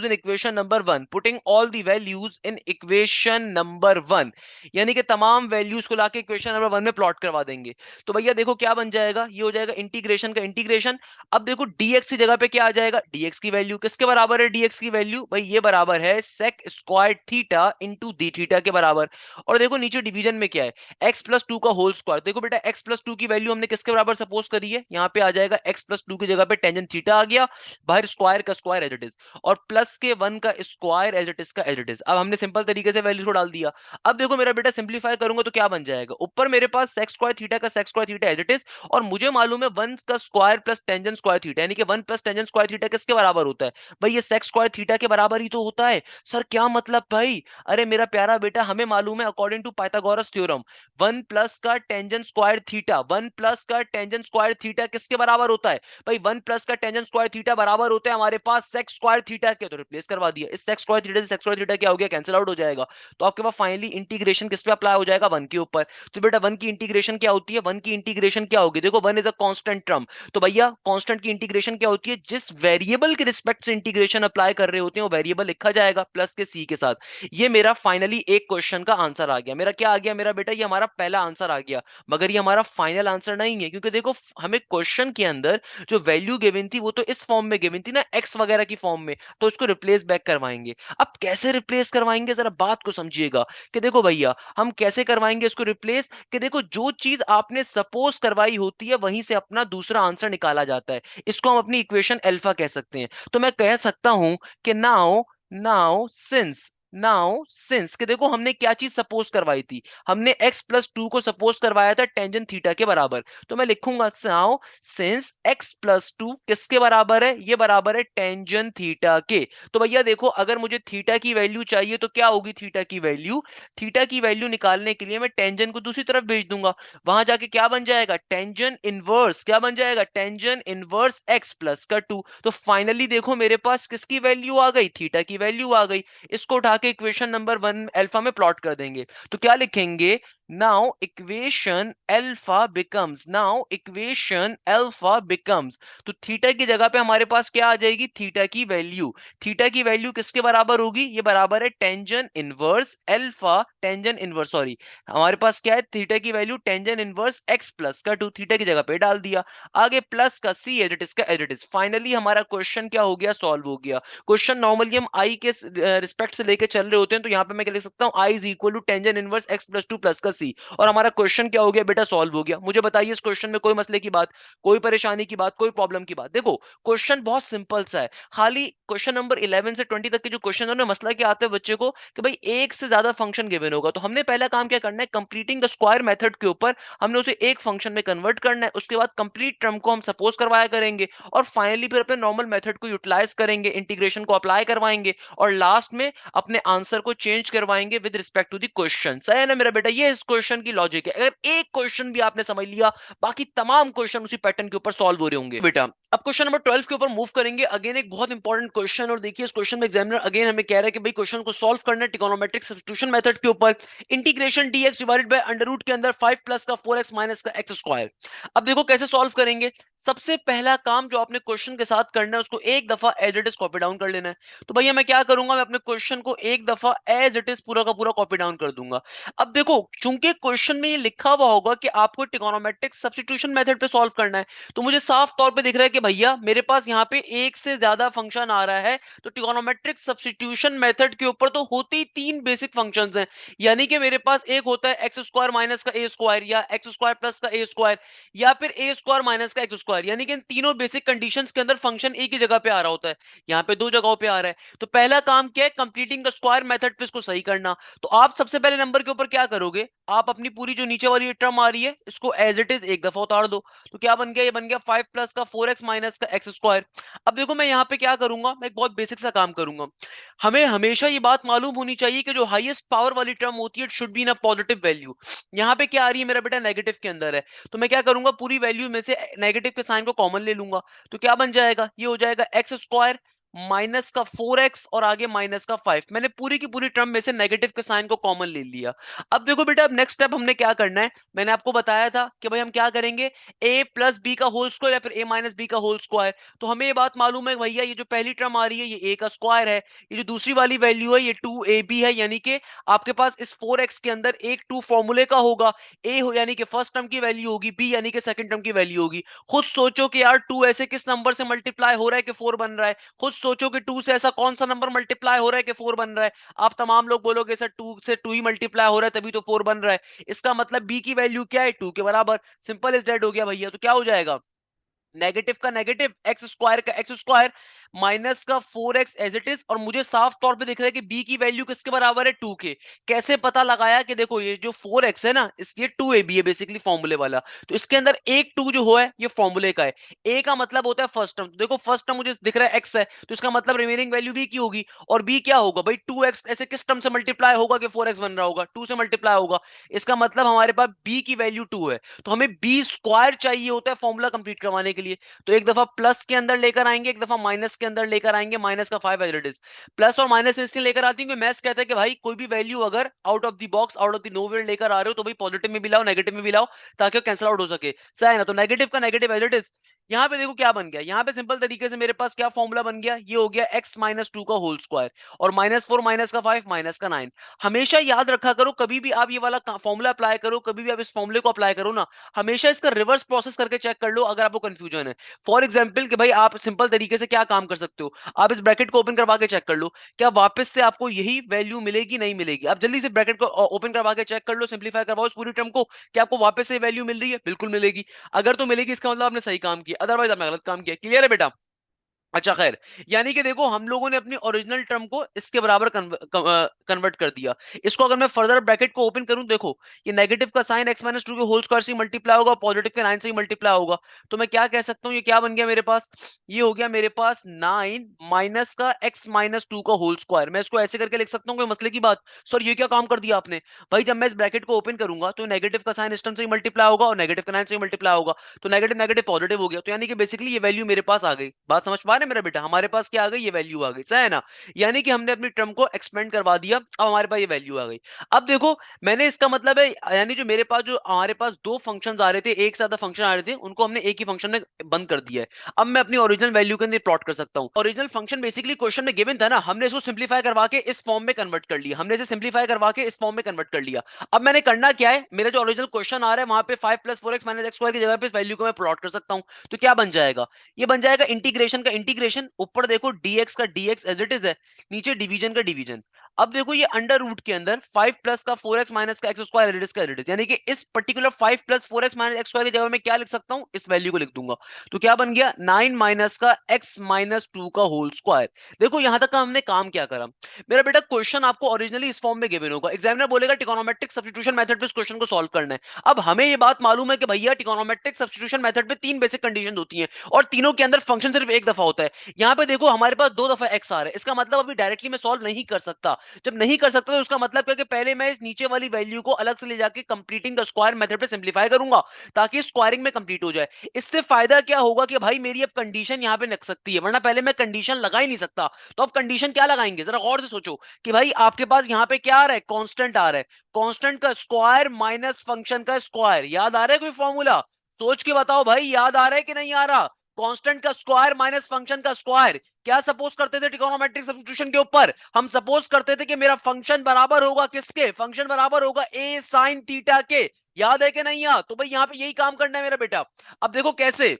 in equation number 1, putting all the values in equation number 1, यानी कि तमाम वैल्यूज को लाके इक्वेशन नंबर 1 में प्लॉट करवा देंगे। तो भैया देखो क्या बन जाएगा, ये हो जाएगा इंटीग्रेशन का इंटीग्रेशन। अब देखो dx की जगह पे क्या आ जाएगा, dx की वैल्यू किसके बराबर है, dx की वैल्यू भाई ये बराबर है sec square theta into D theta के बराबर। और देखो नीचे डिवीजन में क्या है, x प्लस टू का होल स्क्वायर। देखो बेटा x प्लस टू की वैल्यू हमने किसके बराबर सपोज करी है, यहाँ पे आ जाएगा x प्लस टू की जगह पे टेंजेंट थीटा आ गया, बाहर स्क्वायर का स्क्वायर एज इट इज, और प्लस के 1 का स्क्वायर एज इट इज का एज इट इज। अब हमने सिंपल तरीके से वैल्यू को डाल दिया। अब देखो मेरा बेटा सिंप्लीफाई करूंगा तो क्या बन जाएगा, ऊपर मेरे पास सेक स्क्वायर थीटा का sec square theta as it is, और मुझे मालूम है 1 का square plus tangent square theta यानी कि 1 प्लस टेंजेंट स्क्वायर थीटा किसके बराबर होता है, भाई ये सेक स्क्वायर थीटा के बराबर ही तो होता है। सर क्या मतलब भाई, अरे मेरा प्यारा बेटा हमें मालूम है according to Pythagoras theorem 1 plus का टेंजेंट स्क्वायर थीटा, 1 प्लस का टेंजेंट स्क्वायर थीटा किसके बराबर होता है, भाई 1 प्लस का टेंजेंट स्क्वायर थीटा बराबर होता है हमारे पास सेक स्क्वायर थीटा के। तो रिप्लेस करवा दिया, इस सेक स्क्वायर थीटा से सेक स्क्वायर थीटा क्या हो गया, कैंसिल आउट हो जाएगा। तो आपके पास फाइनली इंटीग्रेशन किस पे अप्लाई हो जाएगा, 1 के ऊपर। तो बेटा 1 की इंटीग्रेशन क्या होती है, 1 की इंटीग्रेशन क्या होगी, देखो 1 इज अ कांस्टेंट टर्म। तो भैया कांस्टेंट की इंटीग्रेशन क्या होती है, जिस वेरिएबल के रिस्पेक्ट से इंटीग्रेशन अप्लाई कर रहे होते हैं वो वेरिएबल लिखा जाएगा प्लस के सी के साथ। ये मेरा फाइनली एक क्वेश्चन का आंसर आ गया। मेरा क्या आ गया मेरा बेटा, ये हमारा पहला आंसर आ गया। मगर ये हमारा फाइनल आंसर नहीं है, क्योंकि देखो हमें क्वेश्चन के अंदर जो वैल्यू गिवन थी वो तो इस फॉर्म में गिवन थी ना, एक्स वगैरह की फॉर्म में। तो इसको रिप्लेस बैक करवाएंगे। अब कैसे रिप्लेस करवाएंगे, जरा बात को समझिएगा कि देखो भैया हम कैसे करवाएंगे इसको रिप्लेस, कि देखो जो चीज आपने सपोज करवाई होती है वहीं से अपना दूसरा आंसर निकाला जाता है। इसको हम अपनी इक्वेशन अल्फा कह सकते हैं। तो मैं कह सकता हूं कि नाउ नाउ सिंस कि देखो हमने क्या चीज सपोज करवाई थी, हमने x प्लस टू को सपोज करवाया था टेंजेंट थीटा के बराबर। तो मैं लिखूंगा now since x plus two किसके बराबर है, ये बराबर है टेंजेंट थीटा के। तो भैया देखो अगर मुझे थीटा की वैल्यू चाहिए तो क्या होगी थीटा की वैल्यू, थीटा की वैल्यू निकालने के लिए मैं टेंजेंट को दूसरी तरफ भेज दूंगा। वहां जाके क्या बन जाएगा, टेंजेंट इनवर्स, क्या बन जाएगा, टेंजेंट इनवर्स x प्लस का 2। तो फाइनली देखो मेरे पास किसकी वैल्यू आ गई, थीटा की वैल्यू आ गई। इसको उठा के इक्वेशन नंबर 1 अल्फा में प्लॉट कर देंगे। तो क्या लिखेंगे, now equation alpha becomes तो थीटा की जगह पे हमारे पास क्या आ जाएगी, थीटा की वैल्यू। थीटा की वैल्यू किसके बराबर होगी, ये बराबर है tangent inverse alpha, tangent inverse sorry, हमारे पास क्या है, थीटा की value tangent inverse X plus का 2 थीटा की जगह पे डाल दिया, आगे प्लस का सी एज इट इज का एज इट इज। फाइनली हमारा क्वेश्चन क्या हो गया, सॉल्व हो गया। क्वेश्चन नॉर्मली हम आई के रिस्पेक्ट से लेके चल रहे होते हैं, तो यहाँ पे मैं क्या लिख सकता हूँ, I is equal to tangent inverse X plus 2 plus का सी, और हमारा क्वेश्चन क्या हो गया बेटा, सॉल्व हो गया। मुझे बताइए इस क्वेश्चन में कोई मसले की बात, कोई परेशानी की बात, कोई प्रॉब्लम की बात। देखो क्वेश्चन बहुत सिंपल सा है, खाली क्वेश्चन नंबर 11 से 20 तक के जो क्वेश्चन है उन्हें मसला क्या आता है बच्चे को कि भाई एक से ज्यादा फंक्शन गिवन होगा, तो हमने पहला काम क्या करना है, कंप्लीटिंग द स्क्वायर मेथड के ऊपर हमने उसे एक फंक्शन में कन्वर्ट करना है, उसके बाद कंप्लीट टर्म को हम सपोज करवाया करेंगे, और फाइनली फिर अपने नॉर्मल मेथड को यूटिलाइज करेंगे, इंटीग्रेशन को अप्लाई करवाएंगे, और लास्ट में अपने आंसर को चेंज करवाएंगे with respect to the question. सही है ना मेरा बेटा, ये इस क्वेश्चन की लॉजिक है। अगर एक क्वेश्चन भी आपने समझ लिया, बाकी तमाम क्वेश्चन उसी पैटर्न के ऊपर सॉल्व हो रहे होंगे बेटा। अब क्वेश्चन नंबर 12 के ऊपर मूव करेंगे, अगेन एक बहुत इंपॉर्टेंट क्वेश्चन, और देखिए इस क्वेश्चन में एग्जामिनर अगेन हमें कह रहा है कि भाई क्वेश्चन को सॉल्व करना है ट्रिगोनोमेट्रिक सब्स्टिट्यूशन मेथड के ऊपर, integration dx divided by under root के अंदर 5 प्लस का 4x माइनस का x स्क्वायर। अब देखो कैसे सॉल्व करेंगे। सबसे पहला काम जो आपने क्वेश्चन के साथ करना है, उसको एक दफा as it is copy down कर लेना है। तो भैया मैं क्या करूंगा, मैं अपने क्वेश्चन को एक दफा एज इट इज पूरा का पूरा कॉपी डाउन कर दूंगा। अब देखो चूंकि क्वेश्चन में ये लिखा हुआ होगा कि आपको ट्रिगोनोमेट्रिक सब्स्टिट्यूशन मेथड पे सॉल्व करना है, तो मुझे साफ तौर पे दिख रहा है कि भैया मेरे पास यहाँ पे एक से ज्यादा फंक्शन आ रहा है, तो ट्रिगोनोमेट्रिक सब्स्टिट्यूशन मेथड के ऊपर तो होते ही तीन बेसिक फंक्शंस हैं। यानी कि मेरे पास एक होता है एक्स स्क्वायर माइनस का ए स्क्वायर, या एक्स स्क्वायर प्लस का ए स्क्वायर, या फिर ए स्क्वायर माइनस का एक्स स्क्वायर, यानी कि इन तीनों बेसिक कंडीशंस के अंदर फंक्शन एक ही जगह पे आ रहा होता है। यहाँ पे दो जगहों पे आ रहा है, तो पहला काम क्या है, कंप्लीटिंग द स्क्वायर मेथड पे इसको सही करना। तो आप सबसे पहले नंबर के ऊपर क्या करोगे, आप अपनी पूरी जो नीचे वाली टर्म आ रही है इसको एज इट इज एक दफा उतार दो। तो क्या बन गया, ये बन गया 5 प्लस का 4x माइनस का एक्स स्क्वायर। अब देखो मैं यहाँ पे क्या करूंगा, मैं एक बहुत बेसिक सा काम करूंगा। हमें हमेशा ये बात मालूम होनी चाहिए कि जो हाईएस्ट पावर वाली टर्म होती है, it should be in a positive value. यहाँ पे क्या आ रही है मेरा बेटा, नेगेटिव के अंदर है, तो मैं क्या करूंगा, पूरी वैल्यू में से नेगेटिव के साइन को कॉमन ले लूंगा। तो क्या बन जाएगा, ये हो जाएगा एक्स स्क्वायर माइनस का 4x और आगे माइनस का 5। मैंने पूरी की पूरी टर्म में से नेगेटिव के साइन को कॉमन ले लिया। अब देखो बेटा, अब नेक्स्ट स्टेप हमने क्या करना है, मैंने आपको बताया था कि भाई हम क्या करेंगे, a प्लस बी का होल स्क्वायर या फिर a माइनस बी का होल स्क्वायर। तो हमें ये बात मालूम है भैया, ये जो पहली टर्म आ रही है ये a का स्क्वायर है, ये जो दूसरी वाली वैल्यू है ये 2ab है, यानी कि आपके पास इस 4x के अंदर एक 2 फॉर्मूले का होगा। a हो यानी कि फर्स्ट टर्म की वैल्यू होगी, b यानी कि सेकंड टर्म की वैल्यू होगी। खुद सोचो कि यार 2 ऐसे किस नंबर से मल्टीप्लाई हो रहा है कि 4 बन रहा है, खुद सोचो कि 2 से ऐसा कौन सा नंबर मल्टीप्लाई हो रहा है कि 4 बन रहा है। आप तमाम लोग बोलोगे सर 2 से 2 ही मल्टीप्लाई हो रहा है तभी तो 4 बन रहा है, इसका मतलब b की वैल्यू क्या है, 2 के बराबर। सिंपल इज डेड हो गया भैया। तो क्या हो जाएगा, नेगेटिव का नेगेटिव, एक्स स्क्वायर का एक्स स्क्वायर माइनस का 4x एज इट इज, और मुझे साफ तौर पे दिख रहा है कि b की वैल्यू किसके बराबर है, 2 के। कैसे पता लगाया कि देखो ये जो 4x है ना, इस ये 2ab है बेसिकली फॉर्मूले वाला, तो इसके अंदर एक 2 जो है ये फॉर्मूले का है। a का मतलब होता है फर्स्ट टर्म, तो देखो फर्स्ट टर्म मुझे दिख रहा है x है, तो इसका मतलब रिमेनिंग वैल्यू b की होगी। और b क्या होगा भाई, 2x ऐसे किस टर्म से मल्टीप्लाई होगा कि 4x बन रहा होगा, 2 से मल्टीप्लाई होगा, इसका मतलब हमारे पास b की वैल्यू 2 है। तो हमें b स्क्वायर चाहिए होता है फॉर्मूला कंप्लीट करवाने के लिए। तो एक दफा प्लस के अंदर लेकर आएंगे, एक दफा माइनस के अंदर लेकर आएंगे, माइनस का 5 एज इट इज। प्लस और माइनस इसलिए लेकर आती हूँ, मैथ्स कहता है कि भाई कोई भी वैल्यू अगर out of the box, out of the nowhere लेकर आ रहे हो, तो भाई पॉजिटिव में भी लाओ नेगेटिव में भी लाओ, ताकि वो कैंसिल आउट हो सके। सही है ना, तो नेगेटिव का नेगेटिव एज इट इज। यहाँ पे देखो क्या बन गया, यहाँ पे सिंपल तरीके से मेरे पास क्या फॉर्मूला बन गया, ये हो गया x माइनस 2 का होल स्क्वायर, और -4 माइनस का 5 माइनस का 9। हमेशा याद रखा करो, कभी भी आप ये वाला फॉर्मूला अप्लाई करो, कभी भी आप इस फॉर्मूले को अप्लाई करो ना, हमेशा इसका रिवर्स प्रोसेस करके चेक कर लो अगर आपको कंफ्यूजन है। फॉर एग्जाम्पल कि भाई आप सिंपल तरीके से क्या काम कर सकते हो, आप इस ब्रैकेट को ओपन करवा के चेक कर लो, क्या वापस से आपको यही वैल्यू मिलेगी, नहीं मिलेगी। आप जल्दी से ब्रैकेट को ओपन करवा के चेक कर लो, सिंपलीफाई करवाओ इस पूरी टर्म को, क्या आपको वापस से वैल्यू मिल रही है, बिल्कुल मिलेगी। अगर तो मिलेगी इसका मतलब आपने सही काम किया, अदरवाइज आपने गलत काम किया। क्लियर है बेटा। अच्छा खैर, यानी कि देखो हम लोगों ने अपनी ओरिजिनल टर्म को इसके बराबर कन्वर्ट कर दिया। इसको अगर मैं फर्दर ब्रैकेट को ओपन करूं, देखो ये नेगेटिव का साइन x माइनस 2 के होल स्क्वायर से मल्टीप्लाई होगा, पॉजिटिव के 9 से ही मल्टीप्लाई होगा। तो मैं क्या कह सकता हूं, ये क्या बन गया मेरे पास, ये हो गया मेरे पास 9 माइनस का x माइनस 2 का होल स्क्वायर। मैं इसको ऐसे करके लिख सकता हूँ, कोई मसले की बात। सर ये क्या काम कर दिया आपने, भाई जब मैं इस ब्रैकेट को ओपन करूंगा तो नेगेटिव का साइन इस टर्म से ही मल्टीप्लाई होगा और नेगेटिव का 9 से ही मल्टीप्लाई होगा, तो नेगेटिव नेगेटिव पॉजिटिव हो गया, तो यानी कि बेसिकली ये वैल्यू मेरे पास आ गई। बात समझ पा रहे हैं? रहे हैं मेरा बेटा, हमारे पास क्या आ गई, ये वैल्यू आ गई, सही है ना। यानी कि हमने अपनी टर्म को एक्सपेंड करवा दिया, अब हमारे पास ये वैल्यू आ गई। अब देखो मैंने इसका मतलब है, यानी जो मेरे पास जो हमारे पास दो फंक्शंस आ रहे थे, एक साथ फंक्शन आ रहे थे, उनको हमने एक ही फंक्शन में बंद कर दिया है। अब मैं अपनी ओरिजिनल वैल्यू के अंदर प्लॉट कर सकता हूं। ओरिजिनल फंक्शन बेसिकली क्वेश्चन में गिवन था ना, हमने इसको सिंपलीफाई करवा के इस फॉर्म में कन्वर्ट कर लिया, हमने इसे सिंपलीफाई करवा के इस फॉर्म में कन्वर्ट कर लिया। अब मैंने करना क्या है, मेरा जो ओरिजिनल क्वेश्चन आ रहा है वहां पे 5 + 4x - x² की जगह पे इस वैल्यू को मैं प्लॉट कर सकता हूं। तो क्या बन जाएगा, ये बन जाएगा इंटीग्रेशन का इंटीग्रेशन, ऊपर देखो dx का dx एज इट इज है, नीचे डिवीजन का डिवीजन। अब देखो ये अंडर रूट के अंदर 5 प्लस का 4x माइनस का x² एडिटिस का एडिटिस, यानी कि इस particular 5 plus 4x minus x² की जगह में क्या लिख सकता हूं, इस वैल्यू को लिख दूंगा। तो क्या बन गया, 9 माइनस का x माइनस 2 का होल स्क्वायर। देखो यहां तक का हमने काम क्या करा मेरा बेटा, क्वेश्चन आपको ओरिजिनली इस फॉर्म में गिवन होगा, एग्जामिनर बोलेगा ट्रिगोनोमेट्रिक सब्स्टिट्यूशन मेथड पे इस क्वेश्चन को सॉल्व करना है। अब हमें ये बात मालूम है कि भैया ट्रिगोनोमेट्रिक सब्स्टिट्यूशन मेथड पे 3 बेसिक कंडीशन होती हैं और तीनों के अंदर फंक्शन सिर्फ एक दफा होता है। यहां पे देखो हमारे पास 2 दफा x आ रहा है, इसका मतलब अभी डायरेक्टली मैं सॉल्व नहीं कर सकता। जब नहीं कर सकता तो उसका मतलब क्या कि पहले मैं इस नीचे वाली वैल्यू को अलग से ले जाके कंप्लीटिंग द स्क्वायर मेथड पे सिंपलीफाई करूंगा, ताकि स्क्वायरिंग में कंप्लीट हो जाए। इससे फायदा क्या होगा कि भाई मेरी अब कंडीशन यहां पे लग सकती है, वरना पहले मैं कंडीशन लगा ही नहीं सकता। तो अब कंडीशन क्या लगाएंगे, जरा गौर से सोचो कि भाई आपके पास यहां पे क्या आ रहा है, कांस्टेंट आ रहा है, कांस्टेंट का स्क्वायर माइनस फंक्शन का स्क्वायर। याद आ रहा है कोई फॉर्मूला, सोच के बताओ भाई, याद आ रहा है कि नहीं आ रहा। कांस्टेंट का स्क्वायर माइनस फंक्शन का स्क्वायर, क्या सपोज करते थे ट्रिगोनोमेट्रिक सब्स्टिट्यूशन के ऊपर, हम सपोज करते थे कि मेरा फंक्शन बराबर होगा किसके, फंक्शन बराबर होगा a sin थीटा के। याद है कि नहीं यार, तो भाई यहां पे यही काम करना है मेरा बेटा। अब देखो कैसे,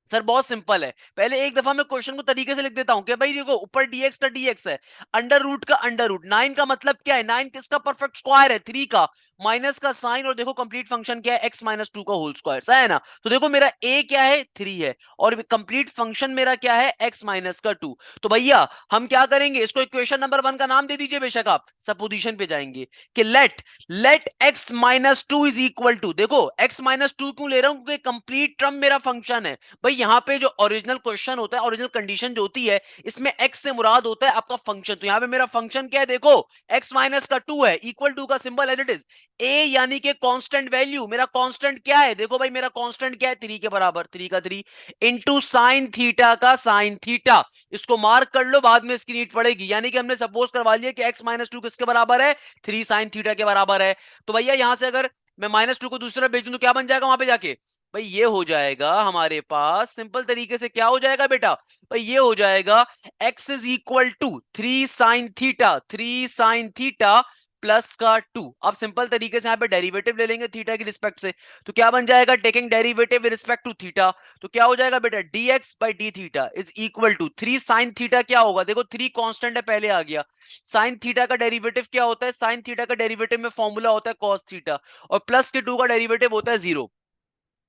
सर बहुत सिंपल है, पहले एक दफा मैं क्वेश्चन को तरीके से लिख देता हूं कि भाई देखो ऊपर dx का dx है, अंडर रूट का अंडर रूट, 9 का मतलब क्या है, 9 किसका परफेक्ट स्क्वायर है, 3 का, माइनस का साइन, और देखो कंप्लीट फंक्शन क्या है, x माइनस 2 का होल स्क्वायर, सही है ना। तो देखो मेरा a क्या है, 3 है, और कंप्लीट फंक्शन मेरा क्या है, x माइनस का 2। तो भैया हम क्या करेंगे, इसको इक्वेशन नंबर 1 का नाम दे दीजिए बेशक, आप सपोजिशन पे जाएंगे कि let x minus 2 is equal to, देखो x माइनस 2 क्यों ले रहा हूं, क्योंकि कंप्लीट टर्म मेरा फंक्शन है। भाई यहाँ पे जो ओरिजिनल क्वेश्चन होता है, ओरिजिनल कंडीशन जो होती है, इसमें x से मुराद होता है आपका फंक्शन। तो यहाँ पे मेरा फंक्शन क्या है, देखो x माइनस का 2 है, इक्वल टू का symbol as it is, a यानी कि कांस्टेंट वैल्यू, मेरा कांस्टेंट क्या है, देखो भाई मेरा कांस्टेंट क्या है, 3 के बराबर, 3 का 3 इंटू साइन थीटा का साइन थीटा। इसको मार्क कर लो, बाद में इसकी नीड पड़ेगी। यानी कि हमने सपोज करवा लिया कि x माइनस 2 किसके बराबर है, 3 साइन थीटा के बराबर है। तो भैया यहां से अगर मैं माइनस 2 को दूसरी तरफ भेज दूं तो क्या बन जाएगा वहां पे जाके, भाई ये हो जाएगा हमारे पास सिंपल तरीके से, क्या हो जाएगा बेटा, भाई ये हो जाएगा x is equal to 3 sine theta, 3 sine theta plus का 2। अब सिंपल तरीके से यहां पे डेरिवेटिव ले लेंगे थीटा की रिस्पेक्ट से, तो क्या बन जाएगा, taking derivative with respect to theta, तो क्या हो जाएगा बेटा, dx by d theta is equal to 3 sine theta, क्या होगा, देखो 3 कांस्टेंट है पहले आ गया, साइन थीटा का डेरिवेटिव क्या होता है, साइन थीटा का डेरिवेटिव में फॉर्मूला होता है cos थीटा, और प्लस के 2 का डेरिवेटिव होता है 0।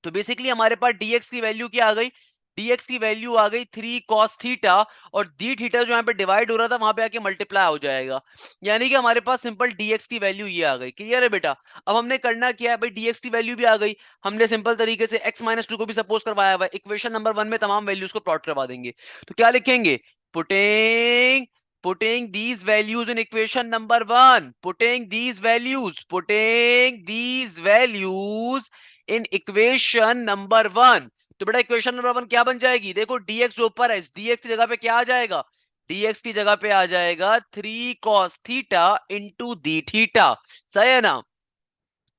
तो बेसिकली हमारे पास dx की वैल्यू क्या आ गई, dx की वैल्यू आ गई 3 cos थीटा, और डी थीटा जो यहाँ पे डिवाइड हो रहा था वहां पे आके मल्टीप्लाई हो जाएगा। यानी कि हमारे पास सिंपल dx की वैल्यू ये आ गई। क्लियर है बेटा। अब हमने करना क्या है भाई, dx की वैल्यू भी आ गई, हमने सिंपल तरीके से x माइनस 2 को भी सपोज करवाया हुआ है, इक्वेशन नंबर 1 में तमाम वैल्यूज को प्लॉट करवा देंगे। तो क्या लिखेंगे, putting putting these values in equation number 1, putting these values in equation number 1। तो बेटा इक्वेशन नंबर 1 क्या बन जाएगी, देखो dx जो ऊपर है, dx की जगह पे क्या आ जाएगा, dx की जगह पे आ जाएगा 3 cos theta into D theta, सही है ना।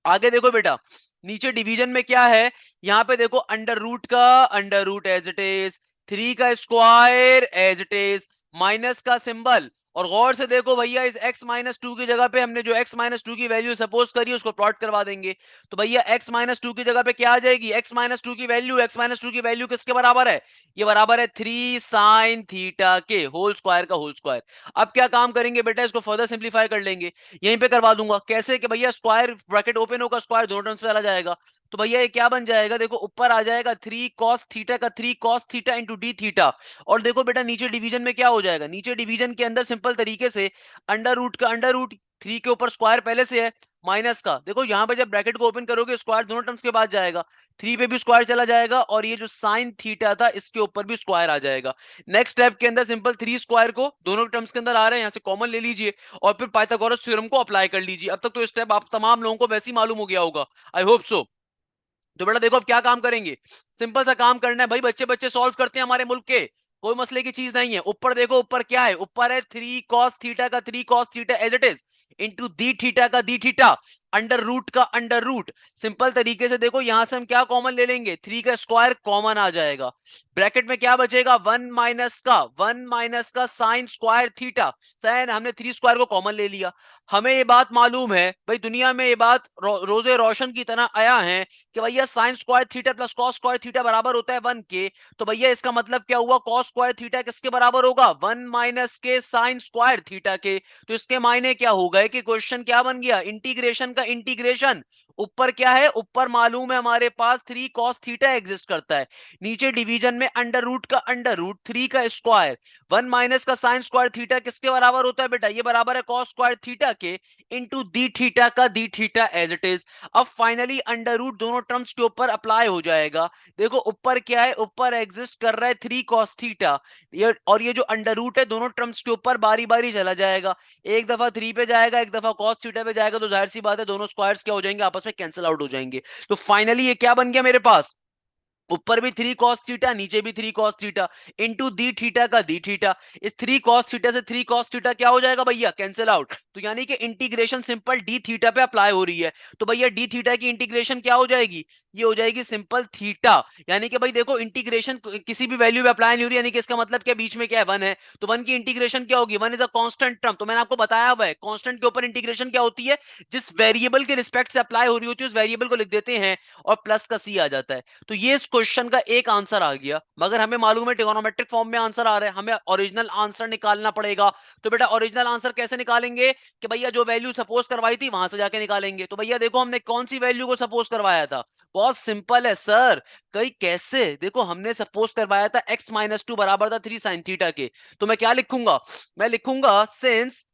आगे देखो बेटा, नीचे डिवीजन में क्या है, यहां पे देखो अंडर रूट का under root as it is, 3 का square as it is, minus का सिंबल, और गौर से देखो भैया इस x माइनस 2 की जगह पे हमने जो x माइनस 2 की वैल्यू सपोज करी उसको प्लॉट करवा देंगे। तो भैया x माइनस 2 की जगह पे क्या आ जाएगी, x माइनस 2 की वैल्यू, x माइनस 2 की वैल्यू किसके बराबर है, ये बराबर है 3 साइन थीटा के होल स्क्वायर का होल स्क्वायर। अब क्या काम करेंगे बेटा, इसको फर्दर सिंप्लीफाई कर लेंगे, यहीं पे करवा दूंगा कैसे कि भैया स्क्वायर ब्रैकेट ओपन होगा, स्क्वायर दोनों टर्म्स पे चला जाएगा। तो भैया ये क्या बन जाएगा, देखो ऊपर आ जाएगा 3 cos थीटा का 3 cos theta into D theta, और देखो बेटा नीचे डिवीजन में क्या हो जाएगा, नीचे डिवीजन के अंदर सिंपल तरीके से अंडर रूट का अंडर रूट, 3 के ऊपर स्क्वायर पहले से है, माइनस का, देखो यहां पे जब ब्रैकेट को ओपन करोगे स्क्वायर दोनों टर्म्स के बाद जाएगा, 3 पे भी स्क्वायर चला जाएगा, और ये जो साइन थीटा था इसके ऊपर भी स्क्वायर आ जाएगा। नेक्स्ट स्टेप के अंदर सिंपल 3 स्क्वायर को दोनों टर्म्स के अंदर आ रहे हैं, यहां से कॉमन ले लीजिए, और फिर पाइथागोरस थ्योरम को अप्लाई कर लीजिए। अब तक तो स्टेप आप तमाम लोगों को वैसे ही मालूम हो गया होगा, आई होप सो। तो बेटा देखो अब क्या काम करेंगे, सिंपल सा काम करना है भाई, बच्चे बच्चे सॉल्व करते हैं हमारे मुल्क के, कोई मसले की चीज नहीं है। ऊपर देखो, ऊपर क्या है, ऊपर है 3 cos थीटा का 3 cos theta as it is into the theta का दी थीटा अंडर रूट का अंडर रूट। सिंपल तरीके से देखो, यहां से हम क्या कॉमन ले लेंगे, 3 का स्क्वायर कॉमन आ जाएगा। ब्रैकेट में क्या बचेगा, 1 माइनस का साइन स्क्वायर थीटा। साइन हमने 3 स्क्वायर को कॉमन ले लिया। हमें ये बात मालूम है भाई, दुनिया में ये बात रोजे रोशन की तरह आया है कि भैया sine square theta plus cos square theta बराबर होता है 1 के। तो भैया इसका मतलब क्या हुआ, कॉस स्क्वायर थीटा किसके बराबर होगा, 1 - के साइन स्क्वायर थीटा के। तो इसके मायने क्या हो गए कि क्वेश्चन क्या बन गया, इंटीग्रेशन का इंटीग्रेशन। ऊपर क्या है, ऊपर मालूम है हमारे पास 3 cos थीटा एग्जिस्ट करता है। नीचे डिवीजन में अंडर रूट का अंडर रूट 3 का स्क्वायर। 1 - का साइन स्क्वायर थीटा किसके बराबर होता है बेटा, ये बराबर है कॉस स्क्वायर थीटा के इंटू दी थीटा का दी थीटा एज इट इज। अब फाइनली अंडर रूट दोनों टर्म्स के ऊपर अप्लाई हो जाएगा। देखो ऊपर क्या है, ऊपर एग्जिस्ट कर रहा है 3 cos थीटा, ये और ये जो अंडर रूट है दोनों टर्म्स के ऊपर बारी बारी चला जाएगा। एक दफा 3 पे जाएगा, एक दफा कॉस थीटा पे जाएगा, तो जाहिर सी बात है दोनों स्क्वायर्स क्या हो जाएंगे, आपस में कैंसिल आउट हो जाएंगे। तो फाइनली ये क्या बन गया मेरे पास, ऊपर भी 3 cos थीटा, नीचे भी 3 cos थीटा इंटू दी थीटा का दी थीटा। इस 3 cos थीटा से 3 cos थीटा क्या हो जाएगा भैया, कैंसिल आउट। तो यानी कि इंटीग्रेशन सिंपल डी थीटा पे अप्लाई हो रही है। तो भैया डी थीटा की इंटीग्रेशन क्या हो जाएगी, ये हो जाएगी सिंपल थीटा। यानी कि भाई देखो, इंटीग्रेशन किसी भी वैल्यू पे अप्लाई नहीं हो रही, यानी कि इसका मतलब क्या, बीच में क्या है, 1 है। तो 1 की इंटीग्रेशन क्या होगी, 1 इज अ कांस्टेंट टर्म। तो मैंने आपको बताया हुआ है कांस्टेंट के ऊपर इंटीग्रेशन क्या होती है, जिस वेरिएबल के रिस्पेक्ट से अप्लाई हो रही होती है उस वेरिएबल को लिख देते हैं और प्लस का सी आ जाता है। तो ये इस क्वेश्चन का एक आंसर आ गया। मगर हमें मालूम है ट्रिगोनोमेट्रिक फॉर्म में आंसर आ रहा है, हमें ओरिजिनल आंसर निकालना पड़ेगा। तो बेटा ओरिजिनल आंसर कैसे निकालेंगे, कि भैया जो वैल्यू सपोज करवाई थी वहां से जाके निकालेंगे। तो भैया देखो, हमने कौन सी वैल्यू को सपोज करवाया था, बहुत सिंपल है सर। कई कैसे, देखो हमने सपोज करवाया था x - 2 बराबर था 3 sin थीटा के। तो मैं क्या लिखूंगा, मैं लिखूंगा since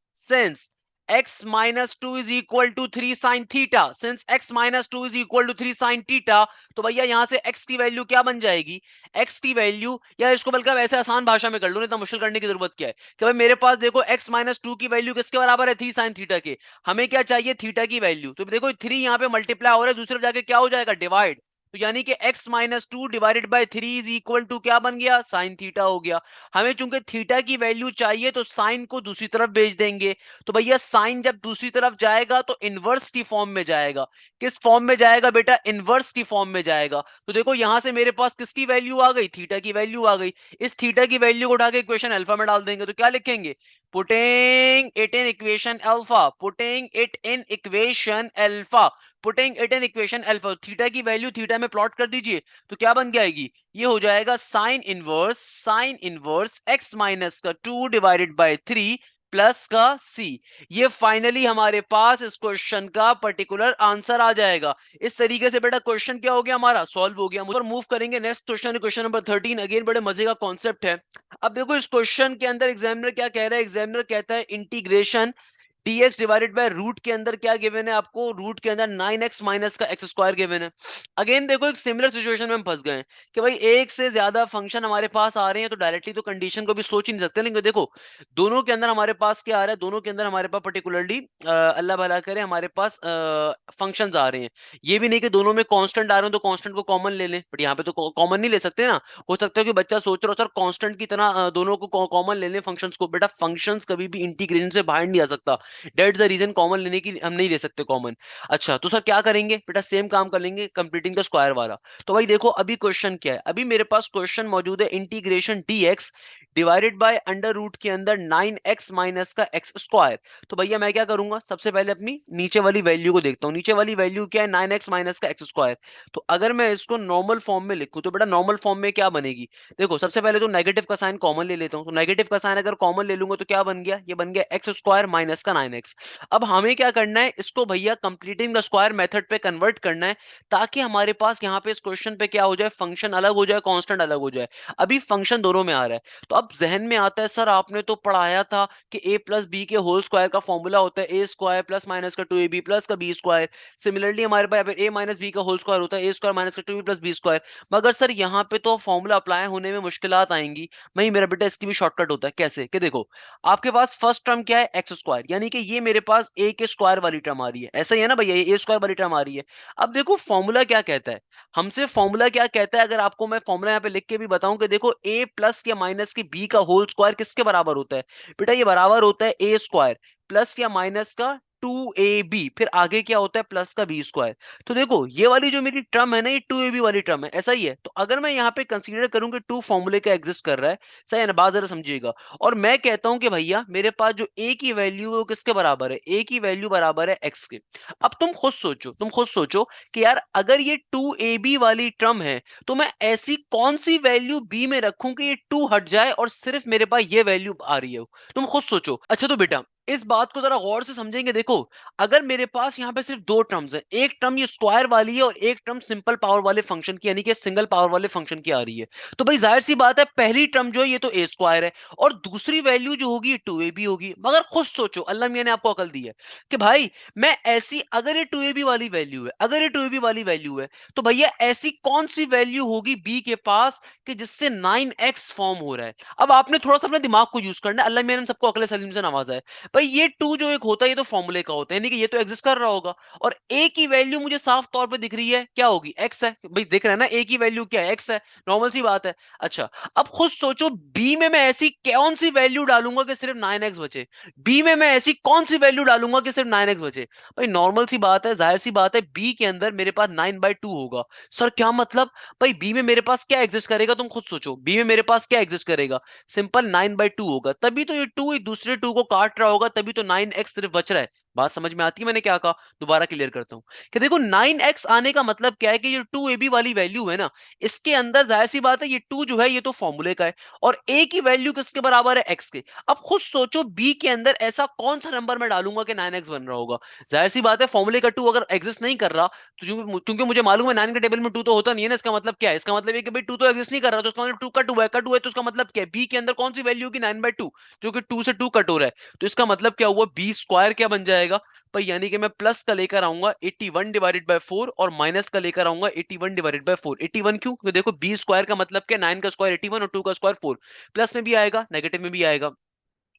x - 2 is equal to 3 sin theta, since x - 2 is equal to 3 sin theta. तो भैया यहां से x की वैल्यू क्या बन जाएगी, x की वैल्यू, या इसको बल्कि आप ऐसे आसान भाषा में कर लो, नहीं तो मुश्किल करने की जरूरत क्या है, कि भाई मेरे पास देखो x - 2 की वैल्यू किसके बराबर है, 3 sin थीटा के। हमें क्या चाहिए, थीटा की वैल्यू। तो देखो 3 यहाँ पे मल्टीप्लाई हो रहा है, दूसरे जाके क्या हो जाएगा, डिवाइड। तो यानी कि x - 2 divided by 3 is equal to क्या बन गया, साइन थीटा हो गया। हमें चूंकि थीटा की वैल्यू चाहिए तो साइन को दूसरी तरफ भेज देंगे। तो भैया साइन जब दूसरी तरफ जाएगा तो इनवर्स की फॉर्म में जाएगा। किस फॉर्म में जाएगा बेटा, इनवर्स की फॉर्म में जाएगा। तो देखो यहां से मेरे पास किसकी वैल्यू आ गई, थीटा की वैल्यू आ गई। इस थीटा की वैल्यू को उठा के इक्वेशन अल्फा में डाल देंगे, तो क्या लिखेंगे, putting it in equation alpha, putting it in equation alpha, putting it in equation alpha. Theta की वैल्यू थीटा में प्लॉट कर दीजिए, तो क्या बन जाएगी, ये हो जाएगा sine inverse x - 2 divided by 3 plus का सी। ये फाइनली हमारे पास इस क्वेश्चन का पर्टिकुलर आंसर आ जाएगा। इस तरीके से बेटा क्वेश्चन क्या हो गया, हमारा सॉल्व हो गया। मुझे मूव करेंगे next question, question number 13। Again बड़े मजे का कॉन्सेप्ट है। अब देखो इस क्वेश्चन के अंदर एग्जामिनर क्या कह रहा है, एग्जामिनर कहता है integration dx divided by root के अंदर क्या गिवन है आपको, रूट के अंदर 9x माइनस का एक्स स्क्वायर गिवन है। अगेन देखो एक सिमिलर सिचुएशन में हम फंस गए हैं कि भाई एक से ज्यादा फंक्शन हमारे पास आ रहे हैं, तो डायरेक्टली तो कंडीशन को भी सोच ही नहीं सकते। लेकिन देखो दोनों के अंदर हमारे पास क्या आ रहा है, दोनों के अंदर हमारे पास पर्टिकुलरली अल्लाह भला करे हमारे पास फंक्शंस आ रहे हैं। ये भी नहीं कि दोनों में कांस्टेंट आ रहे हैं तो कांस्टेंट को कॉमन ले लें, बट यहाँ पे तो कॉमन नहीं ले सकते ना। हो सकता है कि बच्चा सोच रहा हो सर कांस्टेंट की तरह दोनों को कॉमन ले लें फंक्शंस को। बेटा फंक्शंस कभी भी इंटीग्रेशन से बाहर नहीं आ सकता, डेट्स द रीजन कॉमन लेने की हम नहीं ले सकते कॉमन। अच्छा तो सर क्या करेंगे बेटा, सेम काम कर लेंगे कंप्लीटिंग द स्क्वायर वाला। तो भाई देखो अभी क्वेश्चन क्या है, अभी मेरे पास क्वेश्चन मौजूद है integration dx divided by under root के अंदर 9x माइनस का एक्स स्क्वायर। तो भैया मैं क्या करूंगा, सबसे पहले अपनी नीचे वाली वैल्यू को देखता हूँ। नीचे वाली वैल्यू क्या है, 9x माइनस का एक्स स्क्वायर। तो अगर मैं इसको नॉर्मल फॉर्म में लिखूं तो बेटा नॉर्मल फॉर्म में क्या बनेगी, देखो सबसे पहले तो नेगेटिव का साइन कॉमन ले लेता हूं। तो नेगेटिव का साइन अगर कॉमन ले लूंगा तो क्या बन गया, ये बन गया एक्स स्क्वायर माइनस का 9x। अब हमें क्या करना है, इसको भैया कंप्लीटिंग द स्क्वायर मेथड पे कन्वर्ट करना है, ताकि हमारे पास यहाँ पे इस क्वेश्चन पे क्या हो जाए, फंक्शन अलग हो जाए, कांस्टेंट अलग हो जाए। अभी फंक्शन दोनों में आ रहा है। तो अब जहन में आता है सर आपने तो पढ़ाया था कि a प्लस बी के होल स्क्वायर का फॉर्मूला होता है ए स्क्वायर प्लस माइनस का 2ab प्लस का बी स्क्वायर। सिमिलरली हमारे पास ए माइनस बी का होल स्क्वायर होता है ए स्क्वायर माइनस का 2b प्लस बी स्क्वायर। मगर सर यहाँ पे तो फॉर्मूला अप्लाई होने में मुश्किलात आएंगी। वही मेरा बेटा इसकी भी शॉर्टकट होता है। कैसे कि देखो आपके पास फर्स्ट टर्म क्या है, एक्स स्क्वायर, यानी यानी कि ये मेरे पास ए के स्क्वायर वाली टर्म आ रही है, ऐसा ही है ना भैया, ये ए स्क्वायर वाली टर्म आ रही है। अब देखो फॉर्मूला क्या कहता है, हमसे फॉर्मूला क्या कहता है, अगर आपको मैं फॉर्मूला यहाँ पे लिख के भी बताऊं कि देखो ए प्लस या माइनस के बी का होल स्क्वायर किसके बराबर होता है, बेटा ये बराबर होता है ए स्क्वायर प्लस या माइनस का 2ab, फिर आगे क्या होता है प्लस का बी स्क्वायर। तो देखो ये वाली जो मेरी टर्म है ना, ये 2ab वाली टर्म है, ऐसा ही है। तो अगर मैं यहाँ पे कंसीडर करूं कि टू फॉर्मूले का एग्जिस्ट कर रहा है, सही है ना, बात जरा समझिएगा, और मैं कहता हूं कि भैया मेरे पास जो ए की वैल्यू है वो किसके बराबर है, ए की वैल्यू बराबर है एक्स के। अब तुम खुद सोचो कि यार अगर ये 2ab वाली टर्म है, तो मैं ऐसी कौन सी वैल्यू बी में रखूं कि ये 2 हट जाए और सिर्फ मेरे पास ये वैल्यू आ रही है। तुम खुद सोचो। अच्छा तो बेटा इस बात को जरा गौर से समझेंगे। देखो अगर मेरे पास यहां पे सिर्फ दो टर्म्स है, एक टर्म ये स्क्वायर वाली है और एक टर्म सिंपल पावर वाले फंक्शन की यानी कि सिंगल पावर वाले फंक्शन की आ रही है, तो भाई जाहिर सी बात है पहली टर्म जो है ये तो ए स्क्वायर है और दूसरी वैल्यू जो होगी ये 2ab होगी। मगर खुद सोचो, अल्लाह मियां ने आपको अकल दी है कि भाई मैं ऐसी, अगर ये 2ab वाली वैल्यू है, अगर ये 2ab वाली वैल्यू है, तो भैया ऐसी कौन सी वैल्यू होगी बी के पास कि जिससे 9x फॉर्म हो रहा है। अब आपने थोड़ा सा अपने दिमाग को यूज करना है, अल्लाह मियां ने सबको अकल सलीम से नवाजा है। भाई ये टू जो एक होता है ये तो फॉर्मूले का होता है, यानी कि ये तो एग्जिस्ट कर रहा होगा, और ए की वैल्यू मुझे साफ तौर पे दिख रही है, क्या होगी, एक्स है। भाई दिख रहा है ना ए की वैल्यू क्या है, एक्स है, नॉर्मल सी बात है। अच्छा अब खुद सोचो बी में मैं ऐसी कौन सी वैल्यू डालूंगा कि सिर्फ 9x बचे, बी में मैं ऐसी कौन सी वैल्यू डालूंगा कि सिर्फ 9x बचे। भाई नॉर्मल सी बात है, जाहिर सी बात है, बी के अंदर मेरे पास 9/2 होगा। सर क्या मतलब, भाई बी में मेरे पास क्या एग्जिस्ट करेगा, तुम खुद सोचो बी में मेरे पास क्या एग्जिस्ट करेगा, सिंपल 9/2 होगा, तभी तो ये टू एक दूसरे टू को काट रहा होगा, तभी तो 9x सिर्फ बच रहा है। बात समझ में आती है मैंने क्या कहा, दोबारा क्लियर करता हूं कि देखो 9x आने का मतलब क्या है कि ये 2ab वाली वैल्यू है ना, इसके अंदर जाहिर सी बात है ये 2 जो है ये तो फॉर्मूले का है, और a की वैल्यू किसके बराबर है, x के। अब खुद सोचो b के अंदर ऐसा कौन सा नंबर मैं डालूंगा कि 9x बन रहा होगा। जाहिर सी बात है फॉर्मूले का 2 अगर एग्जिस्ट नहीं कर रहा, तो क्योंकि मुझे मालूम है 9 के टेबल में 2 तो होता नहीं है ना, इसका मतलब क्या है, इसका मतलब ये कि भाई 2 तो एग्जिस्ट नहीं कर रहा, तो इसका मतलब 2 का 2 है, का 2 है, तो इसका मतलब क्या है, b के अंदर कौन सी वैल्यू होगी, 9/2, जो कि 2 से 2 कट हो रहा है, तो इसका मतलब क्या हुआ, बी स्क्वायर क्या बन जाएगा भाई, यानी कि मैं प्लस का लेकर आऊंगा 81 डिवाइडेड बाय 4 और माइनस का लेकर आऊंगा 81 डिवाइडेड बाय 4। 81 क्यों, तो देखो बी स्क्वायर का मतलब क्या, 9 का स्क्वायर 81 और 2 का स्क्वायर 4, प्लस में भी आएगा नेगेटिव में भी आएगा,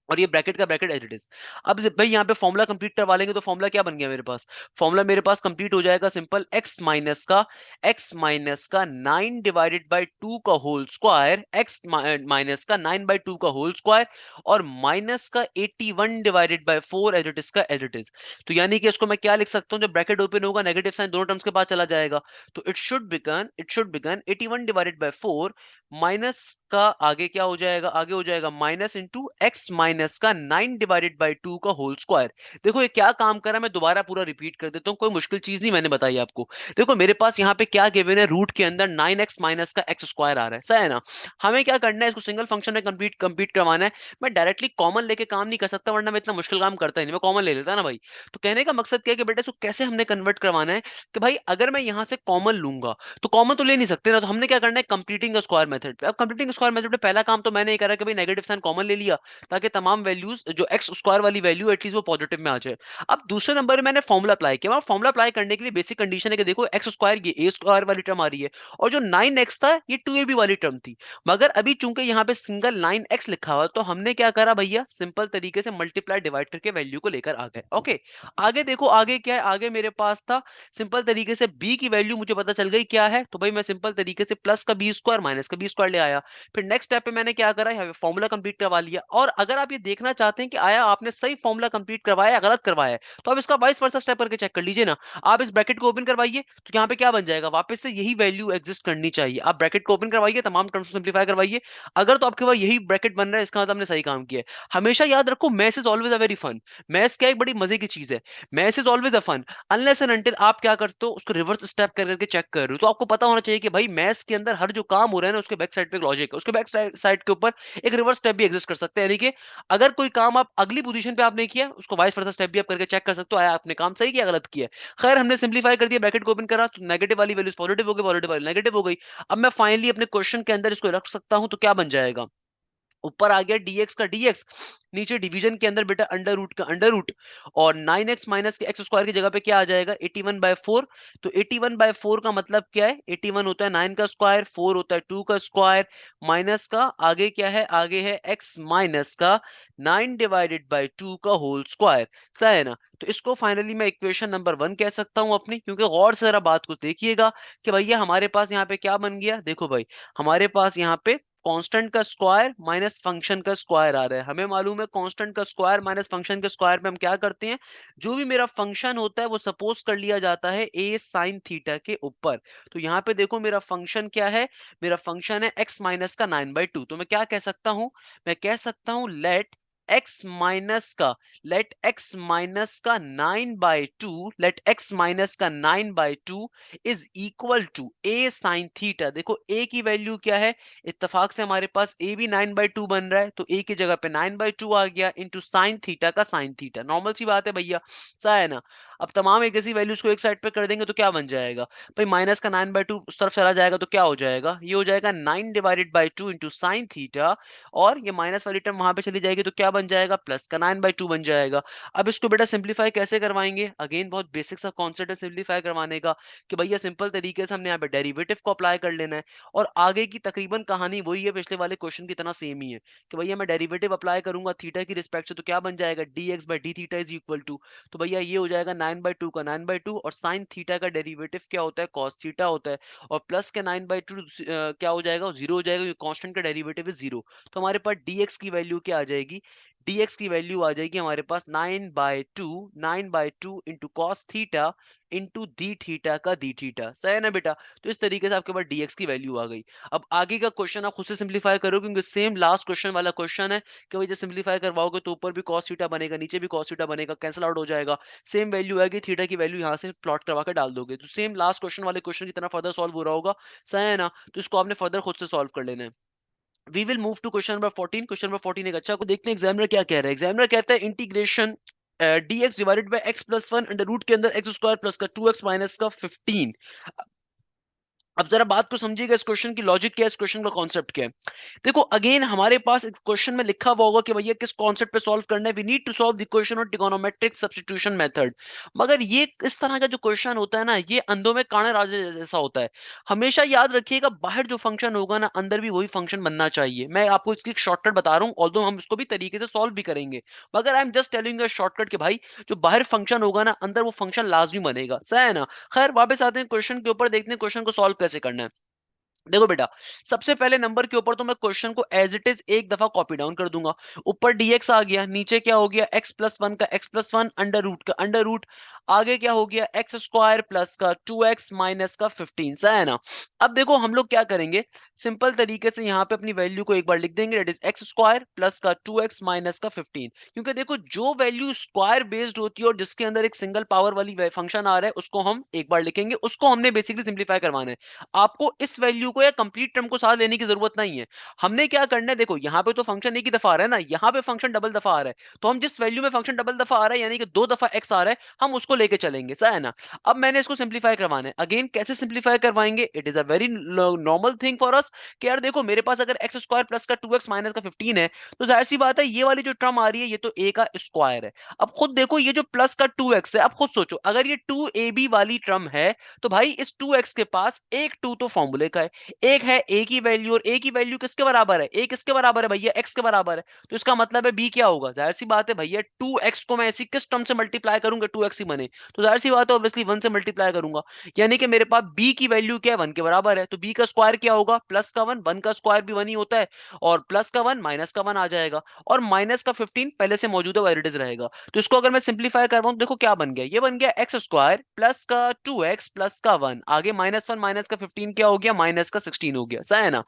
और ये ब्रैकेट का ब्रैकेट एज इट इज। अब भाई यहाँ पे फॉर्मूला कंप्लीट करवा लेंगे, तो फॉर्मूला क्या बन गया मेरे पास, फॉर्मूला मेरे पास कंप्लीट हो जाएगा, सिंपल x माइनस का 9 डिवाइडेड बाय 2 का होल स्क्वायर, x माइनस का 9/2 का होल स्क्वायर, और माइनस का 81 divided by 4 as it is का एज इट इज। तो यानी कि इसको मैं क्या लिख सकता हूँ, जब ब्रैकेट ओपन होगा नेगेटिव साइन दोनों टर्म्स के पास चला जाएगा, तो it should become 81 divided by 4 minus का आगे क्या हो जाएगा, आगे हो जाएगा माइनस इंटू एक्स माइनस का 9 डिवाइडेड बाई 2 का होल स्क्वायर। देखो ये क्या काम कर रहा है, मैं दोबारा पूरा रिपीट कर देता हूँ, कोई मुश्किल चीज नहीं मैंने बताई आपको। देखो मेरे पास यहाँ पे क्या गिवन है, रूट के अंदर 9x माइनस का एक्स स्क्वायर आ रहा है, सही है ना। हमें क्या करना है, इसको सिंगल फंक्शन में कंप्लीट कंप्लीट करवाना है। मैं डायरेक्टली कॉमन लेके काम नहीं कर सकता, वरना मैं इतना मुश्किल काम करता ही नहीं, मैं कॉमन ले लेता ना भाई। तो कहने का मकसद क्या है कि बेटा इसको कैसे हमने कन्वर्ट करवाना है, कि भाई अगर मैं यहाँ से कॉमन लूंगा, तो कॉमन तो ले नहीं सकते ना, तो हमने क्या करना है, कंप्लीटिंग द स्क्वायर मेथड पे। अब कंप्लीटिंग स्क्वायर मेथड पे पहला काम तो मैंने ये करा कि भाई नेगेटिव साइन कॉमन ले लिया, ताकि तमाम वैल्यूज जो एक्स स्क्वायर वाली वैल्यू एटलीस्ट वो पॉजिटिव में आ जाए। अब दूसरे नंबर में मैंने फॉर्मुला अप्लाई किया, फॉर्मुला अप्लाई करने के लिए बेसिक कंडीशन है कि देखो एक्स स्क्वायर ये ए स्क्वायर वाली टर्म आ रही है, और जो 9x था ये 2ab वाली टर्म थी, मगर अभी चूंकि यहाँ पे सिंगल 9x लिखा हुआ, तो हमने क्या करा भैया, सिंपल तरीके से मल्टीप्लाई डिवाइड करके वैल्यू को लेकर आ गए। ओके आगे देखो, आगे क्या है, आगे मेरे पास था सिंपल तरीके से b की वैल्यू मुझे पता चल गई क्या है, तो भाई मैं सिंपल तरीके से प्लस का बी स्क्वायर माइनस का बी स्क्वायर ले आया। फिर नेक्स्ट स्टेप पे मैंने क्या करा, यहाँ फॉर्मूला कंप्लीट करवा लिया, और अगर आप ये देखना चाहते हैं कि आया आपने सही फॉर्मूला कंप्लीट करवाया या गलत करवाया है, तो आप इसका वाइस वर्सा स्टेप करके चेक कर लीजिए ना। आप इस ब्रैकेट को ओपन करवाइए, तो यहाँ पे क्या बन जाएगा, वापस से यही वैल्यू एग्जिस्ट करनी चाहिए। आप ब्रैकेट को ओपन करवाइए, तमाम टर्म्स सिंप्लीफाई करवाइए, अगर तो आपके पास यही ब्रैकेट बन रहा है, इसका मतलब हमने सही काम किया है। हमेशा याद रखो, maths is always a very fun, maths क्या एक बड़ी मजे की चीज है, maths is always a fun, unless and until आप क्या करते हो, उसको रिवर्स स्टेप कर करके चेक कर रहे हो। तो आपको पता होना चाहिए कि भाई मैथ्स के अंदर हर जो काम हो रहा है ना, उसके बैक साइड पे एक लॉजिक है, उसके बैक साइड के ऊपर एक रिवर्स स्टेप भी एग्जिस्ट कर सकते हैं, यानी कि अगर कोई काम आप अगली पोजीशन पे आपने किया, उसको वाइस वर्सा स्टेप भी आप करके चेक कर सकते हो, आया आपने काम सही किया गलत किया। खैर हमने सिंप्लीफाई कर दिया, ब्रैकेट को ओपन करा, तो नेगेटिव वाली वैल्यूज पॉजिटिव हो गई, पॉजिटिव वाली नेगेटिव हो गई। अब मैं फाइनली अपने क्वेश्चन के अंदर इसको रख सकता हूं, तो क्या बन जाएगा, ऊपर आ गया dx का dx, नीचे डिवीजन के अंदर बेटा अंडर रूट का अंडर रूट, और 9x माइनस के एक्स स्क्वायर की जगह पे क्या आ जाएगा 81/4। तो 81/4 का मतलब क्या है, 81 होता है 9 का स्क्वायर, 4 होता है 2 का स्क्वायर, माइनस का आगे क्या है, आगे है x माइनस का 9/2 का होल स्क्वायर। सही है ना। तो इसको फाइनली मैं इक्वेशन नंबर 1 कह सकता हूं अपनी, क्योंकि गौर से जरा बात को देखिएगा कि भैया हमारे पास यहाँ पे क्या बन गया। देखो भाई, हमारे पास यहाँ पे कांस्टेंट का स्क्वायर माइनस फंक्शन का स्क्वायर आ रहा है। हमें मालूम है कांस्टेंट का स्क्वायर माइनस फंक्शन के स्क्वायर में हम क्या करते हैं, जो भी मेरा फंक्शन होता है वो सपोज कर लिया जाता है a sin थीटा के ऊपर। तो यहाँ पे देखो मेरा फंक्शन क्या है, मेरा फंक्शन है x माइनस का 9/2। तो मैं क्या कह सकता हूं, मैं कह सकता हूं लेट x माइनस का 9/2, लेट x माइनस का 9/2 is equal to a sin theta. देखो a की वैल्यू क्या है, इत्तेफाक से हमारे पास a भी 9/2 बन रहा है, तो a की जगह पे 9/2 आ गया इंटू साइन थीटा का साइन थीटा। नॉर्मल सी बात है भैया, सा है ना। अब तमाम एक जैसी वैल्यूज को एक साइड पे कर देंगे तो क्या बन जाएगा भाई, माइनस का 9/2 उस तरफ चला जाएगा तो क्या हो जाएगा, ये हो जाएगा 9/2 इंटू साइन थीटा, और ये माइनस वाली टर्म वहां पे चली जाएगी तो क्या बन जाएगा, प्लस का 9/2 बन जाएगा। अब इसको बेटा सिंप्लीफाई कैसे करवाएंगे, अगेन बहुत बेसिक सा कॉन्सेप्ट है सिंप्लीफाई करवाने का, कि भैया सिंपल तरीके से हमने यहाँ पे डेरिवेटिव को अप्लाई कर लेना है, और आगे की तकरीबन कहानी वही है, पिछले वाले क्वेश्चन की तरह सेम ही है, कि भैया मैं डेरिवेटिव अप्लाई करूंगा थीटा की रिस्पेक्ट से, तो क्या बन जाएगा dx/d theta is equal to, तो भैया ये हो जाएगा 9/2 का 9/2, और साइन थीटा का डेरिवेटिव क्या होता है, cos थीटा होता है, और प्लस के 9/2 क्या हो जाएगा, जीरो हो जाएगा, कांस्टेंट का डेरिवेटिव इज जीरो। तो हमारे पास dx की वैल्यू क्या आ जाएगी, dx की वैल्यू आ जाएगी हमारे पास 9/2 इंटू कॉस थीटा इंटू दी थीटा का दी थीटा। सही है ना बेटा। तो इस तरीके से आपके पास dx की वैल्यू आ गई। अब आगे का क्वेश्चन आप खुद से सिंप्लीफाई करो, क्योंकि सेम लास्ट क्वेश्चन वाला क्वेश्चन है कि भाई जब सिंप्लीफाई करवाओगे तो ऊपर भी cos थीटा बनेगा, नीचे भी cos थीटा बनेगा, कैंसिल आउट हो जाएगा, सेम वैल्यू आएगी, थीटा की वैल्यू यहाँ से प्लॉट करवा के डाल दोगे, तो सेम लास्ट क्वेश्चन वाले क्वेश्चन की तरह फर्दर सॉल्व हो रहा होगा। सही है ना। तो इसको आपने फर्दर खुद से सॉल्व कर लेना है। We will move to question number 14। Question number 14 एक अच्छा को देखते हैं एग्जामिनर क्या कह रहा है। एग्जामिनर कहता है integration dx divided by x plus 1 under root के अंदर x स्क्वायर प्लस का 2x माइनस का 15। अब जरा बात को समझिएगा, इस क्वेश्चन की लॉजिक क्या है, इस क्वेश्चन का कॉन्सेप्ट क्या है। देखो अगेन हमारे पास एक क्वेश्चन में लिखा हुआ होगा कि भैया किस कॉन्सेप्ट पे सॉल्व करना है, we need to solve the question on trigonometric substitution method. मगर ये इस तरह का जो क्वेश्चन होता है ना, ये अंधों में काणे राजा जैसा होता है। हमेशा याद रखिएगा, बाहर जो फंक्शन होगा ना, अंदर भी वही फंक्शन बनना चाहिए। मैं आपको इसकी शॉर्टकट बता रहा हूँ, ऑल्दो हम इसको भी तरीके से सॉल्व भी करेंगे, मगर I am just telling you shortcut कि भाई जो बाहर फंक्शन होगा ना, अंदर वो फंक्शन लाजमी बनेगा। सही है ना। खैर वापस आते हैं क्वेश्चन के ऊपर, देखते हैं क्वेश्चन को सॉल्व कैसे करना है। देखो बेटा, सबसे पहले नंबर के ऊपर तो मैं क्वेश्चन को एज इट इज एक दफा कॉपी डाउन कर दूंगा। ऊपर dx आ गया, नीचे क्या हो गया x प्लस 1 का x प्लस 1 अंडर रूट का अंडर रूट, आगे क्या हो गया एक्स स्क्वायर प्लस का 2x माइनस का 15। सही है ना। अब देखो हम लोग क्या करेंगे, सिंपल तरीके से यहाँ पे अपनी वैल्यू को एक बार लिख देंगे, that is x square plus का 2x माइनस का 15। क्योंकि देखो जो वैल्यू स्क्वायर बेस्ड होती है और जिसके अंदर एक सिंगल पावर वाली फंक्शन आ रहा है, उसको हम एक बार लिखेंगे, उसको हमने बेसिकली सिंप्लीफाई करवाना है। आपको इस वैल्यू को या कंप्लीट टर्म को साथ लेने की जरूरत नहीं है। हमने क्या करना है, देखो यहाँ पे तो फंक्शन एक ही दफा आ रहा है ना, यहाँ पे फंक्शन डबल दफा आ रहा है, तो हम जिस वैल्यू में फंक्शन डबल दफा आ रहा है यानी कि 2 दफा x आ रहा है, हम उसको लेके चलेंगे। सही है ना। अब मैंने इसको सिंप्लीफाई करवाना है, अगेन कैसे सिंप्लीफाई करवाएंगे, it is a very normal thing for us कि यार देखो मेरे पास अगर एक्स स्क्वायर प्लस का 2x माइनस का 15 है, तो जाहिर सी बात है ये वाली जो टर्म आ रही है ये तो a का स्क्वायर है। अब खुद देखो ये जो प्लस का 2x है, अब खुद सोचो अगर ये 2ab वाली टर्म है, तो भाई इस 2x के पास एक 2 तो फॉर्मूले का है, एक है a की वैल्यू, और a की वैल्यू किसके बराबर है, a किसके बराबर है भैया, x के बराबर है। तो इसका मतलब है b क्या होगा, जाहिर सी बात है भैया 2x को मैं ऐसी किस टर्म से मल्टीप्लाई करूंगा 2x ही बने, तो जाहिर सी बात है ऑब्वियसली 1 से मल्टीप्लाई करूंगा, यानी कि मेरे पास b की वैल्यू क्या है, 1 के बराबर है, तो b का स्क्वायर क्या होगा, प्लस का 1, 1 का स्क्वायर भी 1 ही होता है, और प्लस का 1 माइनस का 1 आ जाएगा, और माइनस का 15 पहले से मौजूद है वो एज इट इज रहेगा। तो इसको अगर मैं सिंप्लीफाई करवाऊं तो देखो क्या बन गया, ये बन गया एक्स स्क्वायर प्लस का 2x प्लस का 1, आगे -1 माइनस का 15 क्या हो गया, माइनस का 16 हो गया। सही है ना।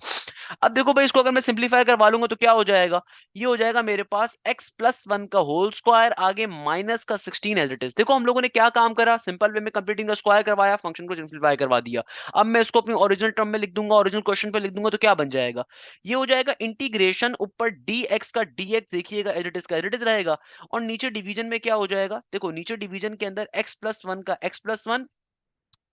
अब देखो भाई इसको अगर मैं सिंप्लीफाई करवा लूंगा तो क्या हो जाएगा, ये हो जाएगा मेरे पास x प्लस 1 का होल स्क्वायर आगे माइनस का 16 एज इट इज। देखो हम लोगों ने क्या काम करा, सिंपल वे में कंप्लीटिंग द स्क्वायर करवाया, फंक्शन को सिंप्लीफाई करवा दिया। अब मैं इसको अपनी ओरिजिनल टर्म में लिख दूंगा, ओरिजिनल क्वेश्चन पे लिख दूंगा, तो क्या बन जाएगा, ये हो जाएगा इंटीग्रेशन ऊपर dx का dx देखिएगा एज इट इज का एज इट इज रहेगा, और नीचे डिवीजन में क्या हो जाएगा, देखो नीचे डिवीजन के अंदर x प्लस 1 का x प्लस 1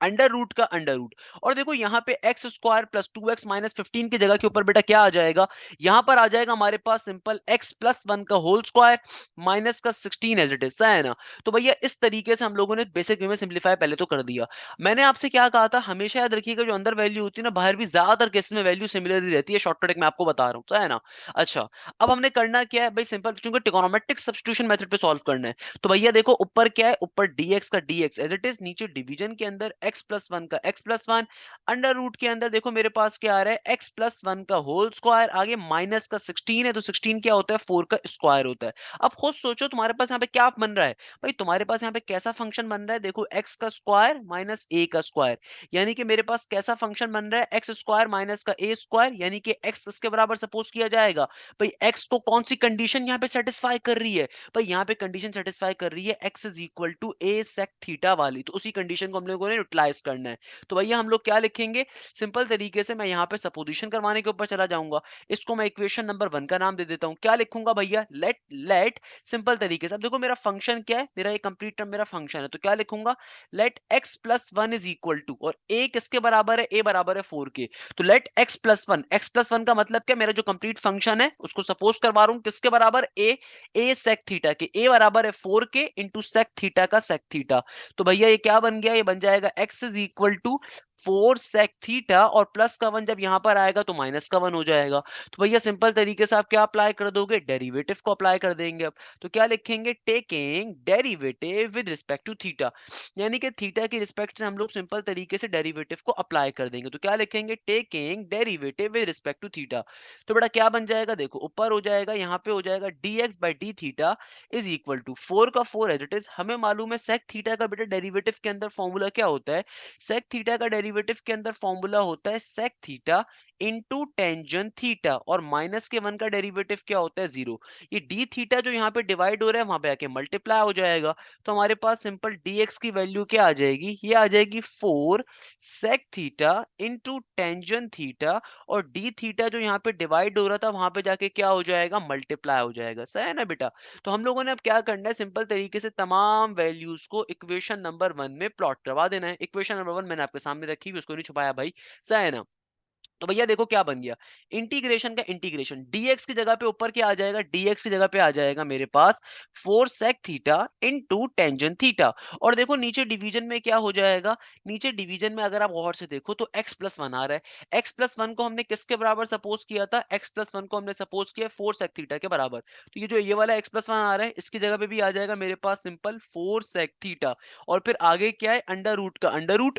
अंडर रूट का अंडर रूट। और देखो यहाँ पे x square plus 2x minus 15 की जगह के ऊपर बेटा क्या आ जाएगा, यहाँ पर आ जाएगा हमारे पास सिंपल x प्लस 1 का होल स्क्वायर माइनस का 16 एज इट इज, है ना। तो भैया इस तरीके से हम लोगों ने बेसिक वे में सिंप्लीफाई पहले तो कर दिया। मैंने आपसे क्या कहा था, हमेशा याद रखिएगा जो अंदर वैल्यू होती है ना, बाहर भी ज्यादातर केसेस में वैल्यू सिमिलर ही रहती है, शॉर्टकट मैं आपको बता रहा हूँ, है ना। अच्छा, अब हमने करना क्या है भाई, सिंपल चूंकि ट्रिगोनोमेट्रिक सब्स्टिट्यूशन मेथड पे सॉल्व करना है, तो भैया देखो ऊपर क्या है, ऊपर dx का dx एज इट इज, नीचे डिवीजन के अंदर x प्लस वन का x plus one, under root के अंदर देखो मेरे पास क्या आ रहा है, x प्लस वन का होल स्क्वायर, आगे माइनस का 16 है, तो 16 क्या होता है, 4 का स्क्वायर होता है। अब खुद सोचो तुम्हारे पास यहाँ पे क्या बन रहा है भाई, तुम्हारे पास यहाँ पे कैसा फंक्शन बन रहा है, देखो x का स्क्वायर माइनस a का स्क्वायर, यानी कि मेरे पास कैसा फंक्शन बन रहा है, एक्स स्क्वायर माइनस का ए स्क्वायर, यानी कि x किसके बराबर सपोज किया जाएगा भाई, x को कौन सी कंडीशन यहाँ पे सेटिस्फाई कर रही है भाई, यहाँ पे कंडीशन सेटिस्फाई कर रही है x is equal to a sec theta वाली, तो उसी कंडीशन को हम लोगों ने यूटिलाइज करना है। तो भैया हम लोग क्या लिखेंगे, सिंपल तरीके से मैं यहाँ पे सपोजिशन करवाने के ऊपर चला जाऊंगा, इसको मैं इक्वेशन नंबर 1 का नाम दे देता हूँ, क्या लिखूंगा भैया, लेट लेट सिंपल तरीके से, अब देखो मेरा फंक्शन क्या है, मेरा ये कंप्लीट टर्म मेरा फंक्शन है, तो क्या लिखूंगा, let x plus one is equal to, और a किसके बराबर है, a बराबर है 4 के, तो लेट x प्लस वन का मतलब क्या, मेरा जो कंप्लीट फंक्शन है उसको सपोज करवा रहा हूं किसके बराबर, a सेक थीटा के, a बराबर है 4 के इंटू सेक थीटा का सेक थीटा। तो भैया ये क्या बन गया, ये बन जाएगा x is equal to 4 sec theta, और प्लस का वन जब यहां पर आएगा तो माइनस का वन हो जाएगा। तो भैया सिंपल तरीके से आप क्या अप्लाई कर दोगे, डेरिवेटिव को अप्लाई कर देंगे अब। तो क्या लिखेंगे, taking derivative with respect to theta, यानी कि थीटा की रिस्पेक्ट से हम लोग सिंपल तरीके से डेरिवेटिव को अप्लाई कर देंगे। तो क्या लिखेंगे, taking derivative with respect to theta, तो बेटा क्या बन जाएगा, देखो ऊपर हो जाएगा, यहाँ पे हो जाएगा dx by d theta is equal to 4 का 4 एज इट इज, हमें मालूम है सेक थीटा का बेटा डेरिवेटिव के अंदर फॉर्मूला क्या होता है, सेक थीटा का डेरिवेटिव के अंदर फॉर्मूला होता है sec theta into tangent theta, और माइनस के वन का डेरिवेटिव क्या होता है, जीरो। ये डी थीटा जो यहाँ पे डिवाइड हो रहा है वहां पे आके मल्टीप्लाई हो जाएगा, तो हमारे पास सिंपल dx की वैल्यू क्या आ जाएगी, ये आ जाएगी 4 sec theta into tangent theta, और डी थीटा जो यहाँ पे डिवाइड हो रहा था वहां पे जाके क्या हो जाएगा, मल्टीप्लाई हो जाएगा, सही है ना बेटा। तो हम लोगों ने अब क्या करना है, सिंपल तरीके से तमाम वैल्यूज को इक्वेशन नंबर 1 में प्लॉट करवा देना है। इक्वेशन नंबर 1 मैंने आपके सामने रखी हुई, उसको नहीं छुपाया भाई, सही है ना। तो भैया देखो क्या बन गया, इंटीग्रेशन का इंटीग्रेशन, dx की जगह पे ऊपर क्या आ जाएगा, dx की जगह पे आ जाएगा मेरे पास 4 sec theta into tangent theta, और देखो नीचे डिवीजन में क्या हो जाएगा, नीचे डिवीजन में अगर आप गौर से देखो तो x प्लस वन आ रहा है, x प्लस वन को हमने किसके बराबर सपोज किया था, x प्लस वन को हमने सपोज किया 4 sec थीटा के बराबर, तो ये जो ये वाला x प्लस वन आ रहा है इसकी जगह पे भी आ जाएगा मेरे पास सिंपल 4 sec थीटा, और फिर आगे क्या है, अंडर रूट का अंडर रूट,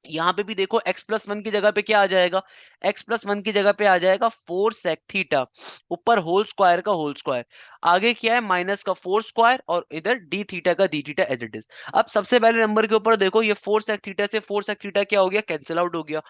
यहां पे भी देखो x प्लस वन की जगह पे क्या आ जाएगा, x प्लस वन की जगह पे आ जाएगा 4 सेक थीटा, ऊपर होल स्क्वायर का होल स्क्वायर, आगे क्या है माइनस का 4 स्क्वायर, और इधर डी थीटा का d theta as it is. अब सबसे पहले नंबर के ऊपर देखो, ये 4 सेक थीटा से 4 सेक थीटा क्या हो गया, कैंसिल आउट हो गया।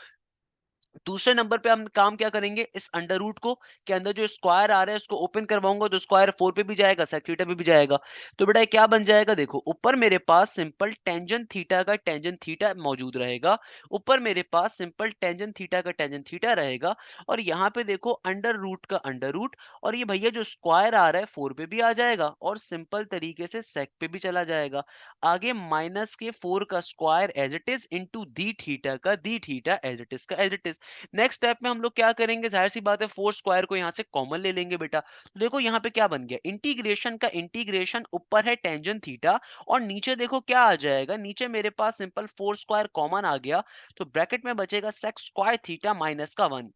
दूसरे नंबर पे हम काम क्या करेंगे, इस अंडर रूट को के अंदर जो स्क्वायर आ रहा है उसको ओपन करवाऊंगा, तो स्क्वायर 4 पे भी जाएगा, सेक थीटा पे भी जाएगा, तो बेटा ये क्या बन जाएगा, देखो ऊपर मेरे पास सिंपल टेंजेंट थीटा का टेंजेंट थीटा मौजूद रहेगा, ऊपर मेरे पास सिंपल टेंजेंट थीटा का टेंजेंट थीटा रहेगा, और यहाँ पे देखो अंडर रूट का अंडर रूट, और ये भैया जो स्क्वायर आ रहा है 4 पे भी आ जाएगा, और सिंपल तरीके से सेक पे भी चला जाएगा, आगे माइनस के 4 का square as it is into the theta का दी थीटा एज इट इज का as it is. Next step में हम लोग क्या करेंगे, जाहिर सी बात है 4 स्क्वायर को यहाँ से कॉमन ले लेंगे बेटा, तो देखो यहाँ पे क्या बन गया, इंटीग्रेशन का इंटीग्रेशन, ऊपर है टेंजेंट थीटा, और नीचे देखो क्या आ जाएगा, नीचे मेरे पास सिंपल 4 स्क्वायर कॉमन आ गया, तो ब्रैकेट में बचेगा सेक स्क्वायर थीटा माइनस का 1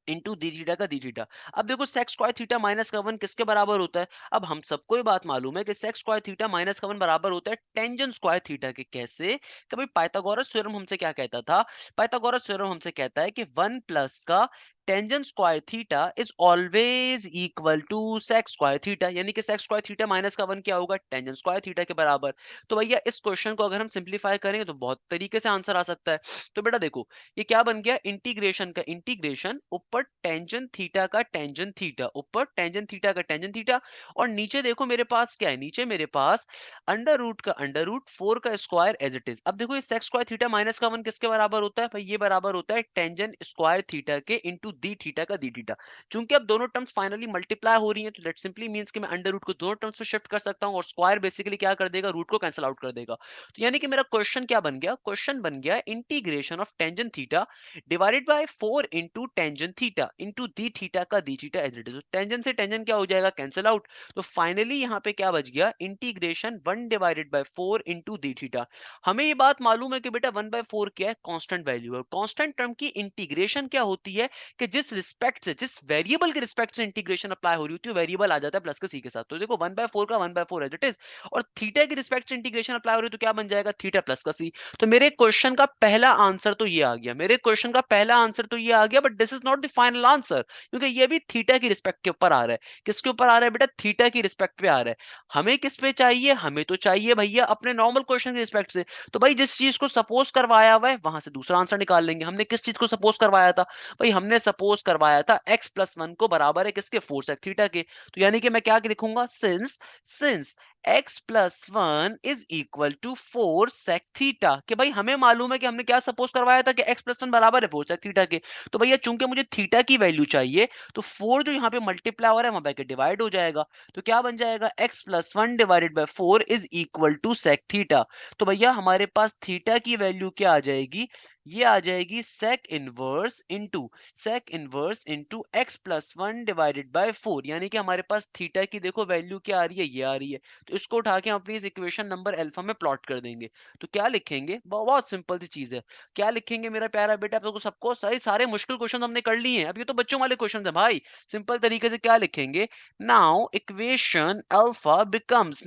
इंटू दी थीटा का दी थीटा। अब देखो सेक स्क्वायर थीटा माइनस का 1 किसके बराबर होता है, अब हम सबको ये बात मालूम है कि सेक स्क्वायर थीटा माइनस का 1 बराबर होता है टेंजेंट स्क्वायर थीटा के, कैसे, कभी पाइथागोरस थ्योरम हमसे क्या कहता था, पाइथागोरस थ्योरम हमसे कहता है कि 1 प्लस का tangent square theta is always equal to sec square theta, यानी कि सेक स्क्वायर थीटा माइनस का 1 क्या होगा, टेंजेंट स्क्वायर थीटा के बराबर। तो भैया इस क्वेश्चन को अगर हम सिंप्लीफाई करेंगे तो बहुत तरीके से आंसर आ सकता है। तो बेटा देखो ये क्या बन गया, इंटीग्रेशन का इंटीग्रेशन, ऊपर टेंजेंट थीटा का टेंजेंट थीटा, ऊपर टेंजेंट थीटा का टेंजेंट थीटा, और नीचे देखो मेरे पास क्या है, नीचे मेरे पास अंडर रूट का अंडर रूट 4 का स्क्वायर एज इट इज। अब देखो ये सेक स्क्वायर थीटा माइनस का 1 किसके बराबर होता है भाई, ये बराबर होता है टेंजेंट स्क्वायर थीटा के इंटू इंटू दी थीटा का दी थीटा। चूंकि अब दोनों टर्म्स फाइनली मल्टीप्लाई हो रही हैं तो दैट सिंपली मींस कि मैं अंडर रूट को दोनों टर्म्स में शिफ्ट कर सकता हूं और स्क्वायर बेसिकली क्या कर देगा, रूट को कैंसिल आउट कर देगा। तो यानी कि मेरा क्वेश्चन क्या बन गया, क्वेश्चन बन गया integration of tangent theta divided by 4 into tangent theta into the theta का दी theta as it is. Tangent से टेंजेंट क्या हो जाएगा, कैंसिल आउट। तो फाइनली यहाँ पे क्या बच गया, integration 1 divided by 4 into the theta. हमें ये बात मालूम है कि बेटा 1/4 क्या है, कांस्टेंट वैल्यू है। कांस्टेंट टर्म की इंटीग्रेशन क्या होती है कि जिस रिस्पेक्ट से, जिस वेरिएबल के रिस्पेक्ट से इंटीग्रेशन अप्लाई हो रही होती है, वेरिएबल आ जाता है प्लस के सी के साथ। तो देखो 1/4 का 1/4 एज इट इज, और थीटा के रिस्पेक्ट से इंटीग्रेशन अप्लाई हो रही है तो क्या बन जाएगा, थीटा प्लस का सी। तो मेरे क्वेश्चन का पहला आंसर तो ये आ गया, मेरे क्वेश्चन का पहला आंसर तो ये आ गया, but this is not the final answer, क्योंकि ये भी थीटा की रिस्पेक्ट के ऊपर आ रहा है। किसके ऊपर आ रहा है बेटा, थीटा की रिस्पेक्ट पे आ रहा है। हमें किस पे चाहिए, हमें तो चाहिए भैया अपने नॉर्मल क्वेश्चन की रिस्पेक्ट से। तो भाई जिस चीज को सपोज करवाया हुआ है वहां से दूसरा आंसर निकाल लेंगे। हमने किस चीज को सपोज करवाया था, भाई हमने सपोज करवाया था x+1 को बराबर है किसके, 4 sec थीटा के। तो यानी कि मैं क्या लिखूंगा, since x+1 is equal to 4 sec theta, कि भाई हमें मालूम है कि हमने क्या सपोज करवाया था कि x+1 बराबर है 4 sec थीटा के। तो भैया चूंकि मुझे थीटा की वैल्यू चाहिए तो 4 जो यहाँ पे मल्टीप्लाई हो रहा है वहां पे डिवाइड हो जाएगा। तो क्या बन जाएगा, x+1 divided by 4 is equal to sec theta. तो भैया हमारे पास थीटा की वैल्यू क्या आ जाएगी, ये आ जाएगी sec inverse into x+1 divided by 4। यानी कि हमारे पास थीटा की देखो वैल्यू क्या आ रही है, ये आ रही है। तो इसको उठा के हम अपनी इस इक्वेशन नंबर अल्फा में प्लॉट कर देंगे। तो क्या लिखेंगे, बहुत सिंपल सी चीज है। क्या लिखेंगे मेरा प्यारा बेटा, आप लोगों को सबको सही, सारे मुश्किल क्वेश्चन हमने कर लिए हैं, अब ये तो बच्चों वाले क्वेश्चन है भाई। सिंपल तरीके से क्या लिखेंगे, नाउ इक्वेशन अल्फा बिकम्स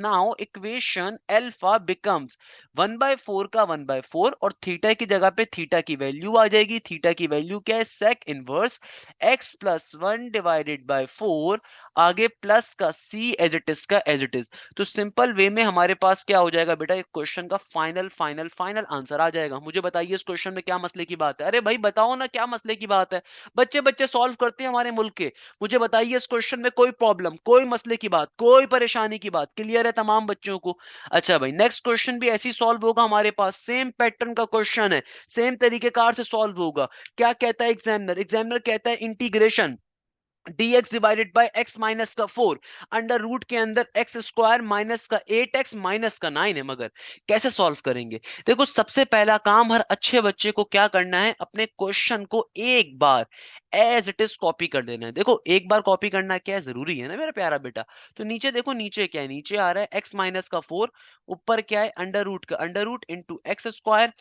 1/4 का 1/4 और थीटा की जगह पे थीटा की वैल्यू आ जाएगी। थीटा की वैल्यू क्या है, sec inverse x+1 divided by 4, आगे प्लस का c एज इट इज का एज इट इज। तो सिंपल वे में हमारे पास क्या हो जाएगा बेटा, एक क्वेश्चन का फाइनल फाइनल फाइनल आंसर आ जाएगा। मुझे बताइए इस क्वेश्चन में क्या मसले की बात है, अरे भाई बताओ ना क्या मसले की बात है। बच्चे बच्चे सॉल्व करते हैं हमारे मुल्क के। मुझे बताइए इस क्वेश्चन में कोई प्रॉब्लम, कोई मसले की बात, कोई परेशानी की बात, क्लियर है तमाम बच्चों को। अच्छा भाई नेक्स्ट क्वेश्चन भी ऐसी सॉल्व होगा हमारे पास, सेम पैटर्न का क्वेश्चन है, सेम तरीके कार से सॉल्व होगा। क्या कहता है एग्जामिनर, एग्जामिनर कहता है integration dx divided by x minus का 4 अंडर रूट के अंदर x स्क्वायर माइनस का 8x माइनस का 9 है। मगर कैसे सॉल्व करेंगे, देखो सबसे पहला काम हर अच्छे बच्चे को क्या करना है, अपने क्वेश्चन को एक बार एज इट इज कॉपी कर देना है। देखो एक बार कॉपी करना क्या है, जरूरी है ना मेरा प्यारा बेटा। तो नीचे देखो, नीचे क्या है, नीचे आ रहा है x माइनस का 4, ऊपर क्या है अंडर रूट का under root into x square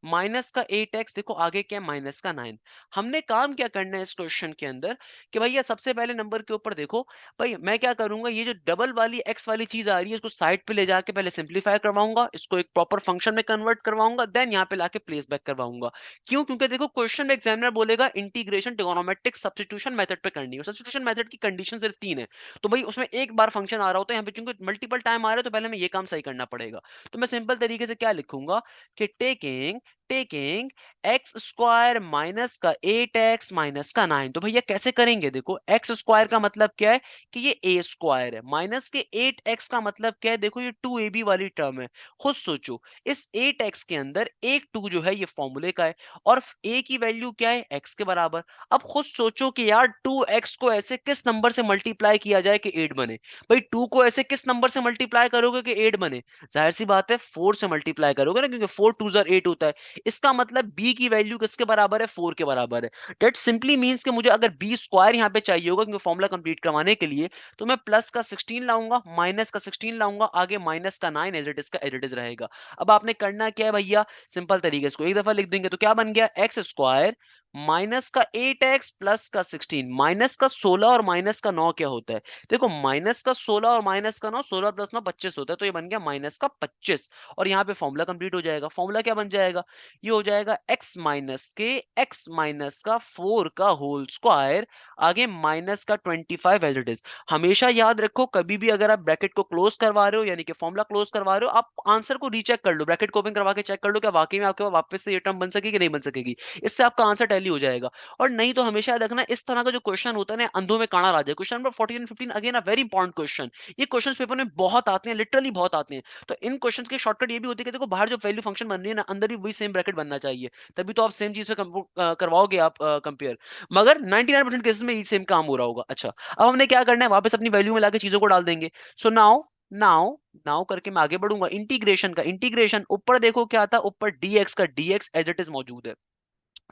minus का 8x, देखो आगे क्या है माइनस का 9। हमने काम क्या करना है इस क्वेश्चन के अंदर कि भैया सबसे पहले नंबर के ऊपर देखो, भाई मैं क्या करूंगा, ये जो डबल वाली एक्स वाली चीज आ रही है इसको साइड पे ले जाके पहले सिंपलीफाई करवाऊंगा, इसको एक प्रॉपर फंक्शन में कन्वर्ट करवाऊंगा, देन यहाँ पे लाके प्लेस बैक करवाऊंगा। क्यों, क्योंकि देखो क्वेश्चन में एग्जामिनर बोलेगा इंटीग्रेशन ट्रिगोनोमेट्रिक सब्स्टिट्यूशन मेथड पे करनी है। सब्स्टिट्यूशन मेथड की कंडीशन सिर्फ 3 है। तो भाई उसमें एक बार फंक्शन आ रहा होता है, यहाँ पे चूंकि मल्टीपल टाइम आ रहा है तो पहले मैं ये काम सही करना पड़ेगा। तो मैं सिंपल तरीके से क्या लिखूंगा कि taking taking x square minus का 8x माइनस का 9। तो भैया कैसे करेंगे, देखो एक्स स्क्वायर का मतलब क्या है कि ये ए स्क्वायर है, माइनस के 8x का मतलब क्या है, देखो ये 2ab वाली टर्म है। खुद सोचो इस 8x के अंदर एक 2 जो है ये फॉर्मूले का है, और a की वैल्यू क्या है, x के बराबर। अब खुद सोचो कि यार 2x को ऐसे किस नंबर से मल्टीप्लाई किया जाए कि 8 बने। भाई 2 को ऐसे किस नंबर से मल्टीप्लाई करोगे कि 8 बने, जाहिर सी बात है 4 से मल्टीप्लाई करोगे ना, क्योंकि 4 2 8 होता है। इसका मतलब b की वैल्यू किसके बराबर है, 4 के बराबर है। दैट सिंपली मींस कि मुझे अगर b स्क्वायर यहां पे चाहिए होगा क्योंकि फॉर्मूला कंप्लीट करवाने के लिए, तो मैं प्लस का 16 लाऊंगा, माइनस का 16 लाऊंगा, आगे माइनस का 9 एज इट इज का एज इट इज रहेगा। अब आपने करना क्या है भैया, सिंपल तरीके से एक दफा लिख देंगे तो क्या बन गया, एक्स स्क्वायर माइनस का 8x प्लस का 16, माइनस का 16 और माइनस का 9 क्या होता है, देखो माइनस का 16 और माइनस का 9, 16 प्लस 9 25 होता है, तो ये बन गया माइनस का 25। और यहाँ पे फॉर्मूला कंप्लीट हो जाएगा। फॉर्मूला क्या बन जाएगा, ये हो जाएगा x माइनस का 4 का होल स्क्वायर, आगे माइनस का 25 एज इट इज। हमेशा याद रखो कभी भी अगर आप ब्रैकेट को क्लोज करवा रहे हो यानी कि फॉर्मूला क्लोज करवा रहे हो, आप आंसर को रीचेक कर लो, ब्रैकेट को ओपन करवा के चेक कर लो क्या वाकई में आपके पास वापस से ये टर्म बन सकेगी कि नहीं बन सकेगी। इससे आपका आंसर टैली इजीली हो जाएगा। और नहीं तो हमेशा याद रखना, इस तरह का जो क्वेश्चन होता है ना, अंधों में काना राजा। Question number 14 and 15 again a very important question. ये क्वेश्चंस पेपर में बहुत आते हैं, लिटरली बहुत आते हैं। तो इन क्वेश्चंस की शॉर्टकट ये भी होती है कि देखो बाहर जो वैल्यू फंक्शन बन रही है ना, अंदर भी वही सेम ब्रैकेट बनना चाहिए, तभी तो आप सेम चीज पे करवाओगे आप कंपेयर। मगर 99% केसेस में ये सेम काम हो रहा होगा। अच्छा, अब हमने क्या करना है, वापस अपनी वैल्यू में लाके चीजों को डाल देंगे। सो नाउ नाउ नाउ करके मैं आगे बढ़ूंगा। इंटीग्रेशन का इंटीग्रेशन, ऊपर देखो क्या था, ऊपर dx का dx एज इट इज मौजूद है,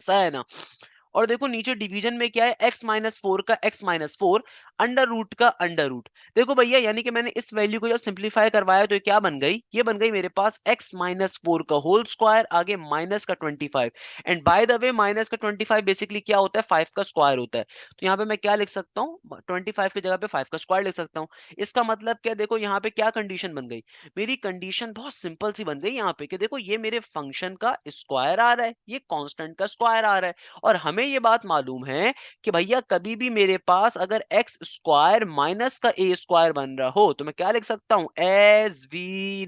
सही है ना। और देखो नीचे डिवीजन में क्या है, x-4 का x-4 अंडर रूट का अंडर रूट। देखो भैया, यानी कि मैंने इस वैल्यू को जब सिंप्लीफाई करवाया तो ये क्या बन गई, ये बन गई मेरे पास x-4 का होल स्क्वायर, आगे माइनस का 25। And by the way minus का 25 बेसिकली क्या होता है, 5 का स्क्वायर होता है। तो यहाँ पे मैं क्या लिख सकता हूँ, 25 की जगह पे 5 का स्क्वायर लिख सकता हूँ। इसका मतलब क्या, देखो यहाँ पे क्या कंडीशन बन गई, मेरी कंडीशन बहुत सिंपल सी बन गई यहाँ पे, कि देखो ये मेरे फंक्शन का स्क्वायर आ रहा है, ये कांस्टेंट का स्क्वायर आ रहा है। और हमें ये बात मालूम है कि भैया कभी भी मेरे पास अगर एक्स स्क्वायर माइनस का ए स्क्वायर बन रहा हो तो मैं क्या लिख सकता हूं, एज वी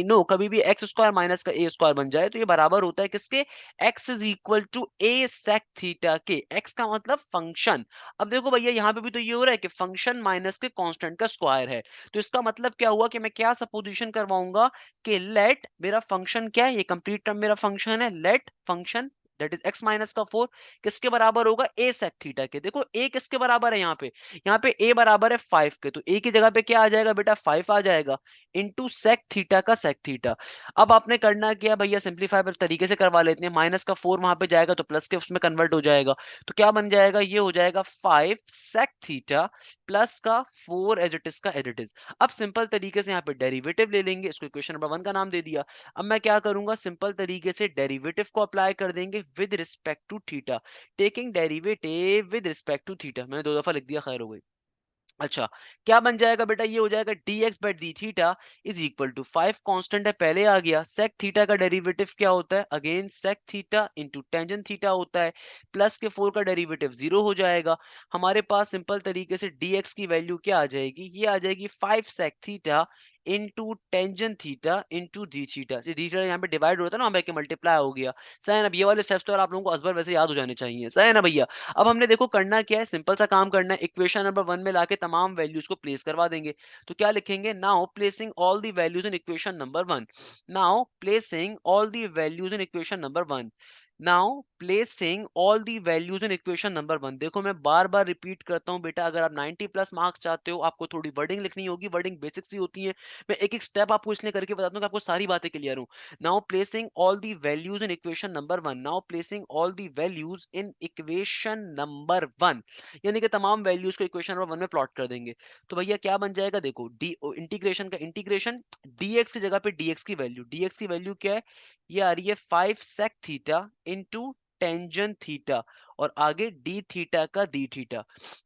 नो कभी भी एक्स स्क्वायर माइनस का ए स्क्वायर बन जाए तो ये बराबर होता है किसके, x is equal to a sec theta के। एक्स का मतलब फंक्शन। अब देखो भैया यहाँ पे भी तो ये हो रहा है कि फंक्शन माइनस के कांस्टेंट का स्क्वायर है। तो इसका मतलब क्या हुआ कि मैं क्या सपोजिशन करवाऊंगा कि लेट मेरा फंक्शन क्या है, ये कंप्लीट टर्म मेरा फंक्शन है, let function that is x minus का 4 किसके बराबर होगा, a sec थीटा के। देखो a किसके बराबर है, यहाँ पे a बराबर है 5 के, तो a की जगह पे क्या आ जाएगा बेटा, 5 आ जाएगा इनटू sec थीटा का sec थीटा। अब आपने करना क्या भैया, सिंपलीफाई पर तरीके से करवा लेते हैं, माइनस का 4 वहां पे जाएगा तो प्लस के उसमें कन्वर्ट हो जाएगा। तो क्या बन जाएगा, ये हो जाएगा 5 sec थीटा प्लस का 4 एज इट इज का एज इट इज। अब सिंपल तरीके से यहाँ पे डेरिवेटिव ले लेंगे, इसको इक्वेशन नंबर 1 का नाम दे दिया। अब मैं क्या करूंगा, सिंपल तरीके से डेरिवेटिव को अप्लाई कर देंगे with respect to theta, taking derivative with respect to theta. मैंने 2 दफा लिख दिया, खैर हो गई। अच्छा, क्या बन जाएगा बेटा, ये हो जाएगा dx by d theta is equal to 5 constant है पहले आ गया, sec थीटा का डेरिवेटिव क्या होता है, again sec theta into tangent theta होता है, प्लस के 4 का डेरिवेटिव 0 हो जाएगा। हमारे पास सिंपल तरीके से dx की वैल्यू क्या आ जाएगी, ये आ जाएगी 5 sec theta into tangent theta into D theta. D theta यहाँ पे डिवाइड होता है ना, वहां पे मल्टीप्लाई हो गया। सही है ना, ये वाले स्टेप्स तो आप लोगों को असबर वैसे याद हो जाने चाहिए, सही है ना भैया। अब हमने देखो करना क्या है, सिंपल सा काम करना है, इक्वेशन नंबर 1 में लाके तमाम वैल्यूज को प्लेस करवा देंगे। तो क्या लिखेंगे, now placing all the values in equation number 1, now placing all the values in equation number 1, now placing all the values in equation number 1। देखो मैं बार बार रिपीट करता हूं बेटा, अगर आप 90 प्लस मार्क्स चाहते हो आपको थोड़ी वर्डिंग लिखनी होगी, वर्डिंग बेसिक सी होती है। मैं एक एक स्टेप आपको इसलिए करके बताता हूं कि आपको सारी बातें क्लियर हो। Now placing all the values in equation number 1, now placing all the values in equation number 1, यानी कि तमाम वैल्यूज को इक्वेशन नंबर 1 में प्लॉट कर देंगे। तो भैया क्या बन जाएगा, देखो डी इंटीग्रेशन का इंटीग्रेशन, dx की जगह पे dx की वैल्यू, dx की वैल्यू क्या है, ये आ रही है 5 sec theta into tangent theta, और आगे डी थीटा का डी थीटा।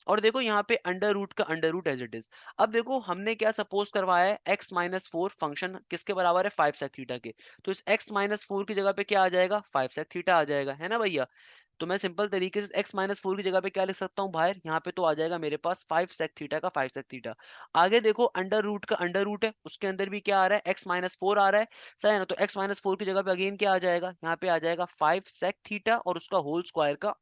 और देखो यहाँ पे अंडर रूट का under root as it is. अब देखो हमने क्या सपोज करवाया है, x-4 फंक्शन किसके बराबर है, 5 sec थीटा के। तो इस x-4 की जगह पे क्या आ जाएगा, 5 sec थीटा आ जाएगा, है ना भैया। तो मैं सिंपल तरीके से x-4 की जगह पे क्या लिख सकता हूँ बाहर, यहाँ पे तो आ जाएगा मेरे पास 5 sec थीटा का 5 sec थीटा। आगे देखो अंडर रूट का अंडर रूट है, उसके अंदर भी क्या आ रहा है, x-4 आ रहा है, सही है ना। तो x-4 की जगह पे अगेन क्या आ जाएगा, यहाँ पे आ जाएगा 5 sec थीटा और उसका होल स्क्वायर का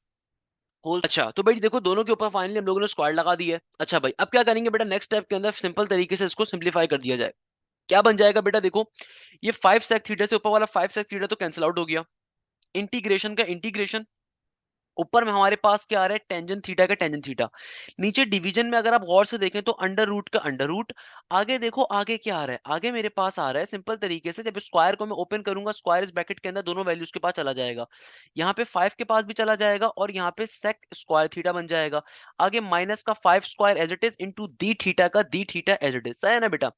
होल। अच्छा, तो भाई देखो दोनों के ऊपर फाइनली हम लोगों ने स्क्वायर लगा दिया है। अच्छा भाई, अब क्या करेंगे बेटा, नेक्स्ट स्टेप के अंदर सिंपल तरीके से इसको सिंप्लीफाई कर दिया जाए। क्या बन जाएगा बेटा, देखो ये 5 sec थीटा से ऊपर वाला 5 sec थीटा तो कैंसिल आउट हो गया, इंटीग्रेशन का इंटीग्रेशन, ऊपर में हमारे पास क्या आ रहा है, टेंजेंट थीटा का टेंजेंट थीटा। नीचे डिवीजन में अगर आप गौर से देखें तो अंडर रूट का अंडर रूट। आगे देखो आगे क्या आ रहा है, आगे मेरे पास आ रहा है सिंपल तरीके से, जब स्क्वायर को मैं ओपन करूंगा स्क्वायर इस ब्रैकेट के अंदर दोनों वैल्यूज के पास चला जाएगा, यहाँ पे 5 के पास भी चला जाएगा और यहाँ पे सेक स्क्वायर थीटा बन जाएगा। आगे माइनस का 5 square as it is into the theta का दी थीटा एज इट इज, सही है ना बेटा।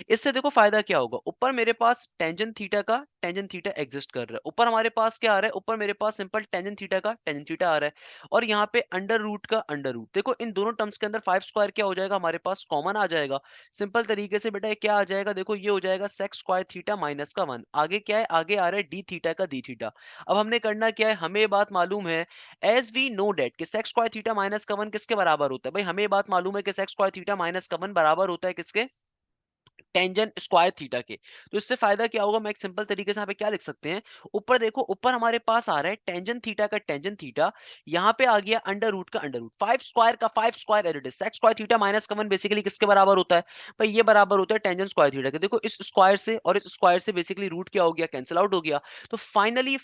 इससे देखो फायदा क्या होगा, ऊपर मेरे पास टेंजेंट थीटा का टेंजेंट थीटा एग्जिस्ट कर रहा है, ऊपर हमारे पास क्या आ रहा है, ऊपर मेरे पास सिंपल टेंजेंट थीटा का टेंजेंट थीटा आ रहा है, और यहाँ पे अंडर रूट का अंडर रूट। देखो इन दोनों टर्म्स के अंदर 5 स्क्वायर क्या हो जाएगा, हमारे पास कॉमन आ जाएगा। सिंपल तरीके से बेटा ये क्या आ जाएगा, देखो ये हो जाएगा सेक स्क्वायर थीटा माइनस का 1। आगे क्या है, आगे आ रहा है डी थीटा का डी थीटा। अब हमने करना क्या है, हमें ये बात मालूम है, एज वी नो डेट कि सेक स्क्वायर थीटा माइनस का 1 किसके बराबर होता है, भाई हमें ये बात मालूम है कि सेक स्क्वायर थीटा माइनस का 1 बराबर होता है किसके, टेंजेंट स्क्वायर थीटा के। तो इससे फायदा क्या होगा, मैं एक सिंपल तरीके से यहाँ पे क्या लिख सकते हैं, ऊपर देखो, ऊपर हमारे पास आ रहा है टेंजेंट थीटा का टेंजेंट थीटा, यहाँ पे आ गया अंडर रूट का अंडर रूट, 5 स्क्वायर का 5 square as it is, sec square theta minus का 1 बेसिकली किसके बराबर होता है भाई, ये बराबर होता है टेंजेंट स्क्वायर थीटा के। देखो इस स्क्वायर से और इस स्क्वायर से बेसिकली रूट क्या हो गया, कैंसिल आउट हो गया। तो फाइनली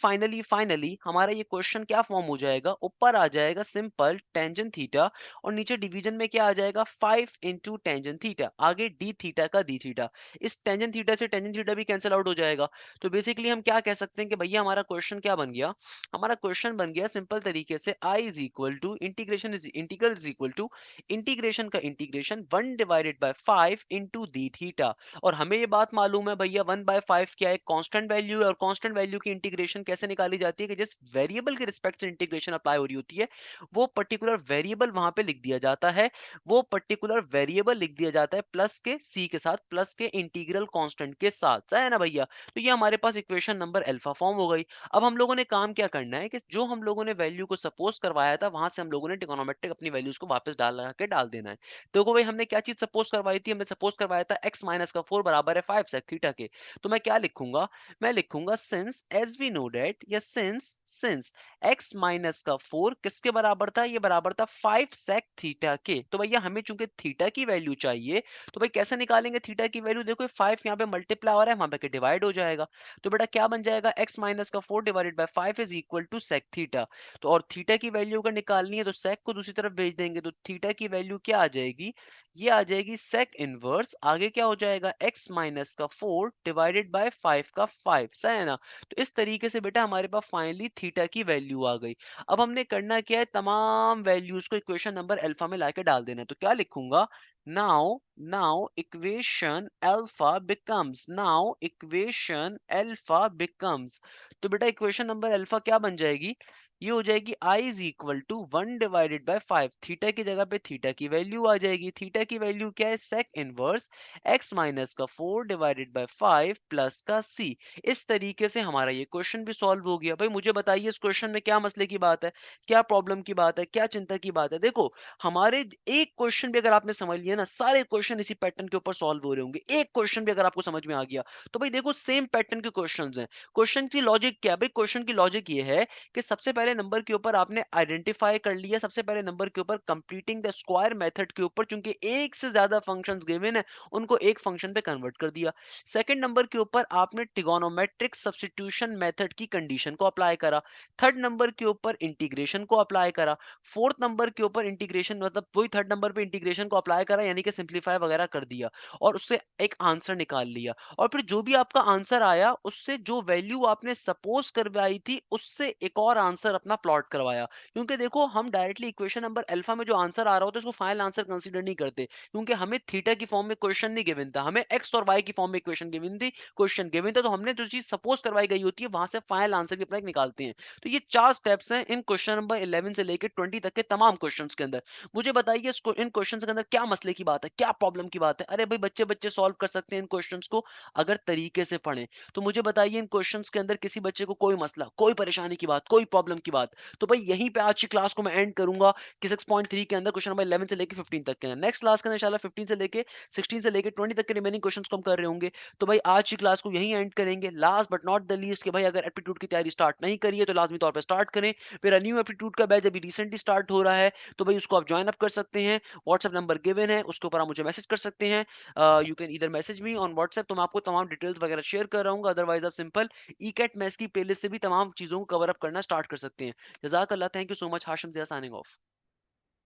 हमारा ये क्वेश्चन क्या फॉर्म हो जाएगा, ऊपर आ जाएगा सिंपल टेंजेंट थीटा, और नीचे डिवीजन में क्या आ जाएगा 5 इंटू टेंजेंट थीटा, आगे डी थीटा का डी थीटा, इस टेंजेंट थीटा से टेंजेंट थीटा भी कैंसिल आउट हो जाएगा। तो बेसिकली हम क्या कह सकते हैं कि भैया हमारा क्वेश्चन क्या बन गया, हमारा क्वेश्चन बन गया सिंपल तरीके से I is equal to integral is equal to integration का integration 1 divided by 5 into D theta. और हमें ये बात मालूम है भैया 1/5 क्या है, कांस्टेंट वैल्यू है, और कांस्टेंट वैल्यू की इंटीग्रेशन कैसे निकाली जाती है कि जिस वेरिएबल के रिस्पेक्ट से इंटीग्रेशन अप्लाई हो रही होती है वो पर्टिकुलर वेरिएबल वहां पे लिख दिया जाता है, वो पर्टिकुलर वेरिएबल लिख दिया जाता है प्लस के सी के साथ, प्लस के इंटीग्रल कांस्टेंट के साथ, सही है ना भैया। तो ये हमारे पास इक्वेशन नंबर अल्फा फॉर्म हो गई। अब हम लोगों ने काम क्या करना है कि जो हम लोगों ने वैल्यू को सपोज करवाया था वहां से हम लोगों ने ट्रिग्नोमेट्रिक अपनी वैल्यूज को वापस डाल लगा के डाल देना है। तो देखो भाई हमने क्या चीज सपोज करवाई थी, हमने सपोज करवाया था x माइनस का 4 बराबर है 5 sec थीटा के। तो मैं क्या लिखूंगा, मैं लिखूंगा since as we know that, या सिंस x माइनस का 4 किसके बराबर था, ये बराबर था 5 sec थीटा के। तो भैया हमें चूंकि थीटा की वैल्यू चाहिए, तो भाई कैसे निकालेंगे थीटा की वैल्यू, देखो 5 यहाँ पे मल्टीप्लाई हो रहा है, वहां पे डिवाइड हो जाएगा। तो बेटा क्या बन जाएगा, x माइनस का 4 divided by 5 is equal to sec theta. तो और थीटा की वैल्यू अगर निकालनी है तो sec को दूसरी तरफ भेज देंगे, तो थीटा की वैल्यू क्या आ जाएगी, ये आ जाएगी sec इनवर्स, आगे क्या हो जाएगा x माइनस का 4 डिवाइडेड बाय 5 का 5, सही है ना। तो इस तरीके से बेटा हमारे पास फाइनली थीटा की वैल्यू आ गई। अब हमने करना क्या है, तमाम वैल्यूज को इक्वेशन नंबर अल्फा में लाके डाल देना है। तो क्या लिखूंगा, now equation alpha becomes, तो बेटा इक्वेशन नंबर अल्फा क्या बन जाएगी, ये हो जाएगी i is equal to 1 divided by 5, theta की जगह पे थीटा की वैल्यू आ जाएगी, थीटा की वैल्यू क्या है sec इनवर्स x माइनस का 4 डिवाइडेड बाय 5 प्लस का c। इस तरीके से हमारा ये क्वेश्चन भी सॉल्व हो गया। भाई मुझे बताइए इस क्वेश्चन में क्या मसले की बात है, क्या प्रॉब्लम की बात है, क्या चिंता की बात है। देखो हमारे एक क्वेश्चन भी अगर आपने समझ लिया ना, सारे क्वेश्चन इसी पैटर्न के ऊपर सॉल्व हो रहे होंगे। एक क्वेश्चन भी अगर आपको समझ में आ गया तो भाई देखो सेम पैटर्न के क्वेश्चंस हैं। क्वेश्चन की लॉजिक क्या है भाई, क्वेश्चन की लॉजिक ये है कि सबसे पहले नंबर के ऊपर आपने आइडेंटिफाई कर लिया, सबसे पहले नंबर के ऊपर कंप्लीटिंग द स्क्वायर मेथड के ऊपर, चूंकि एक से ज्यादा फंक्शंस गिवन है उनको एक फंक्शन पे कन्वर्ट कर दिया। सेकंड नंबर के ऊपर आपने ट्रिगोनोमेट्रिक सब्स्टिट्यूशन मेथड की कंडीशन को अप्लाई करा। थर्ड नंबर के ऊपर इंटीग्रेशन को अप्लाई करा। फोर्थ नंबर के ऊपर इंटीग्रेशन मतलब वही थर्ड नंबर पे इंटीग्रेशन को अप्लाई करा, यानी कि सिंपलीफाई वगैरह कर दिया और उससे एक आंसर निकाल लिया। और फिर जो भी आपका आंसर आया उससे जो वैल्यू आपने सपोज करवाई थी उससे एक और आंसर अपना प्लॉट करवाया। क्योंकि देखो हम डायरेक्टली इक्वेशन नंबर अल्फा में जो आंसर आ रहा होता है उसको फाइनल आंसर कंसीडर नहीं करते, क्योंकि हमें थीटा की फॉर्म में क्वेश्चन नहीं गिवन था, हमें एक्स और वाई की फॉर्म में इक्वेशन गिवन थी, क्वेश्चन गिवन था। तो हमने जो चीज सपोज करवाई गई होती है वहां से फाइनल आंसर भी अपना एक निकालते हैं। तो ये 4 स्टेप्स हैं इन क्वेश्चन नंबर 11 से लेकर 20 तक के तमाम क्वेश्चंस के अंदर। मुझे बताइए इन क्वेश्चंस के अंदर क्या मसले की बात है, क्या प्रॉब्लम की बात है। अरे भाई बच्चे बच्चे सॉल्व कर सकते हैं इन क्वेश्चंस को अगर तरीके से पढ़ें। तो मुझे बताइए इन क्वेश्चंस के अंदर किसी बच्चे को कोई मसला, कोई परेशानी की बात, कोई प्रॉब्लम की बात, तो भाई यहीं पे आज की क्लास को मैं एंड करूंगा कि 6.3 के अंदर क्वेश्चन नंबर 11 से लेकर 15 तक के अंदर। नेक्स्ट क्लास के अंदर इंशाल्लाह 15 से लेकर 16 से लेकर 20 तक के रिमेनिंग क्वेश्चंस को हम कर रहे होंगे। तो भाई आज की क्लास को यहीं एंड करेंगे। Last but not the least कि भाई अगर एप्टीट्यूड की तैयारी स्टार्ट नहीं करी है तो लाजमी तौर पर स्टार्ट करें। मेरा न्यू एप्टीट्यूड का बैच अभी रिसेंटली स्टार्ट हो रहा है, तो भाई उसको आप ज्वाइन अप कर सकते हैं। व्हाट्सएप नंबर गिवन है, उसके ऊपर आप मुझे मैसेज कर सकते हैं। You can either message me on WhatsApp, तो मैं आपको तमाम डिटेल्स वगैरह शेयर कर रहा हूँ। अदरवाइज आप सिंपल ई कैट मैथ्स की प्लेलिस्ट से भी तमाम चीजों को कवर अप करना स्टार्ट कर सकते हैं। जजाक अल्लाह, thank you so much. Hashim Zia signing of.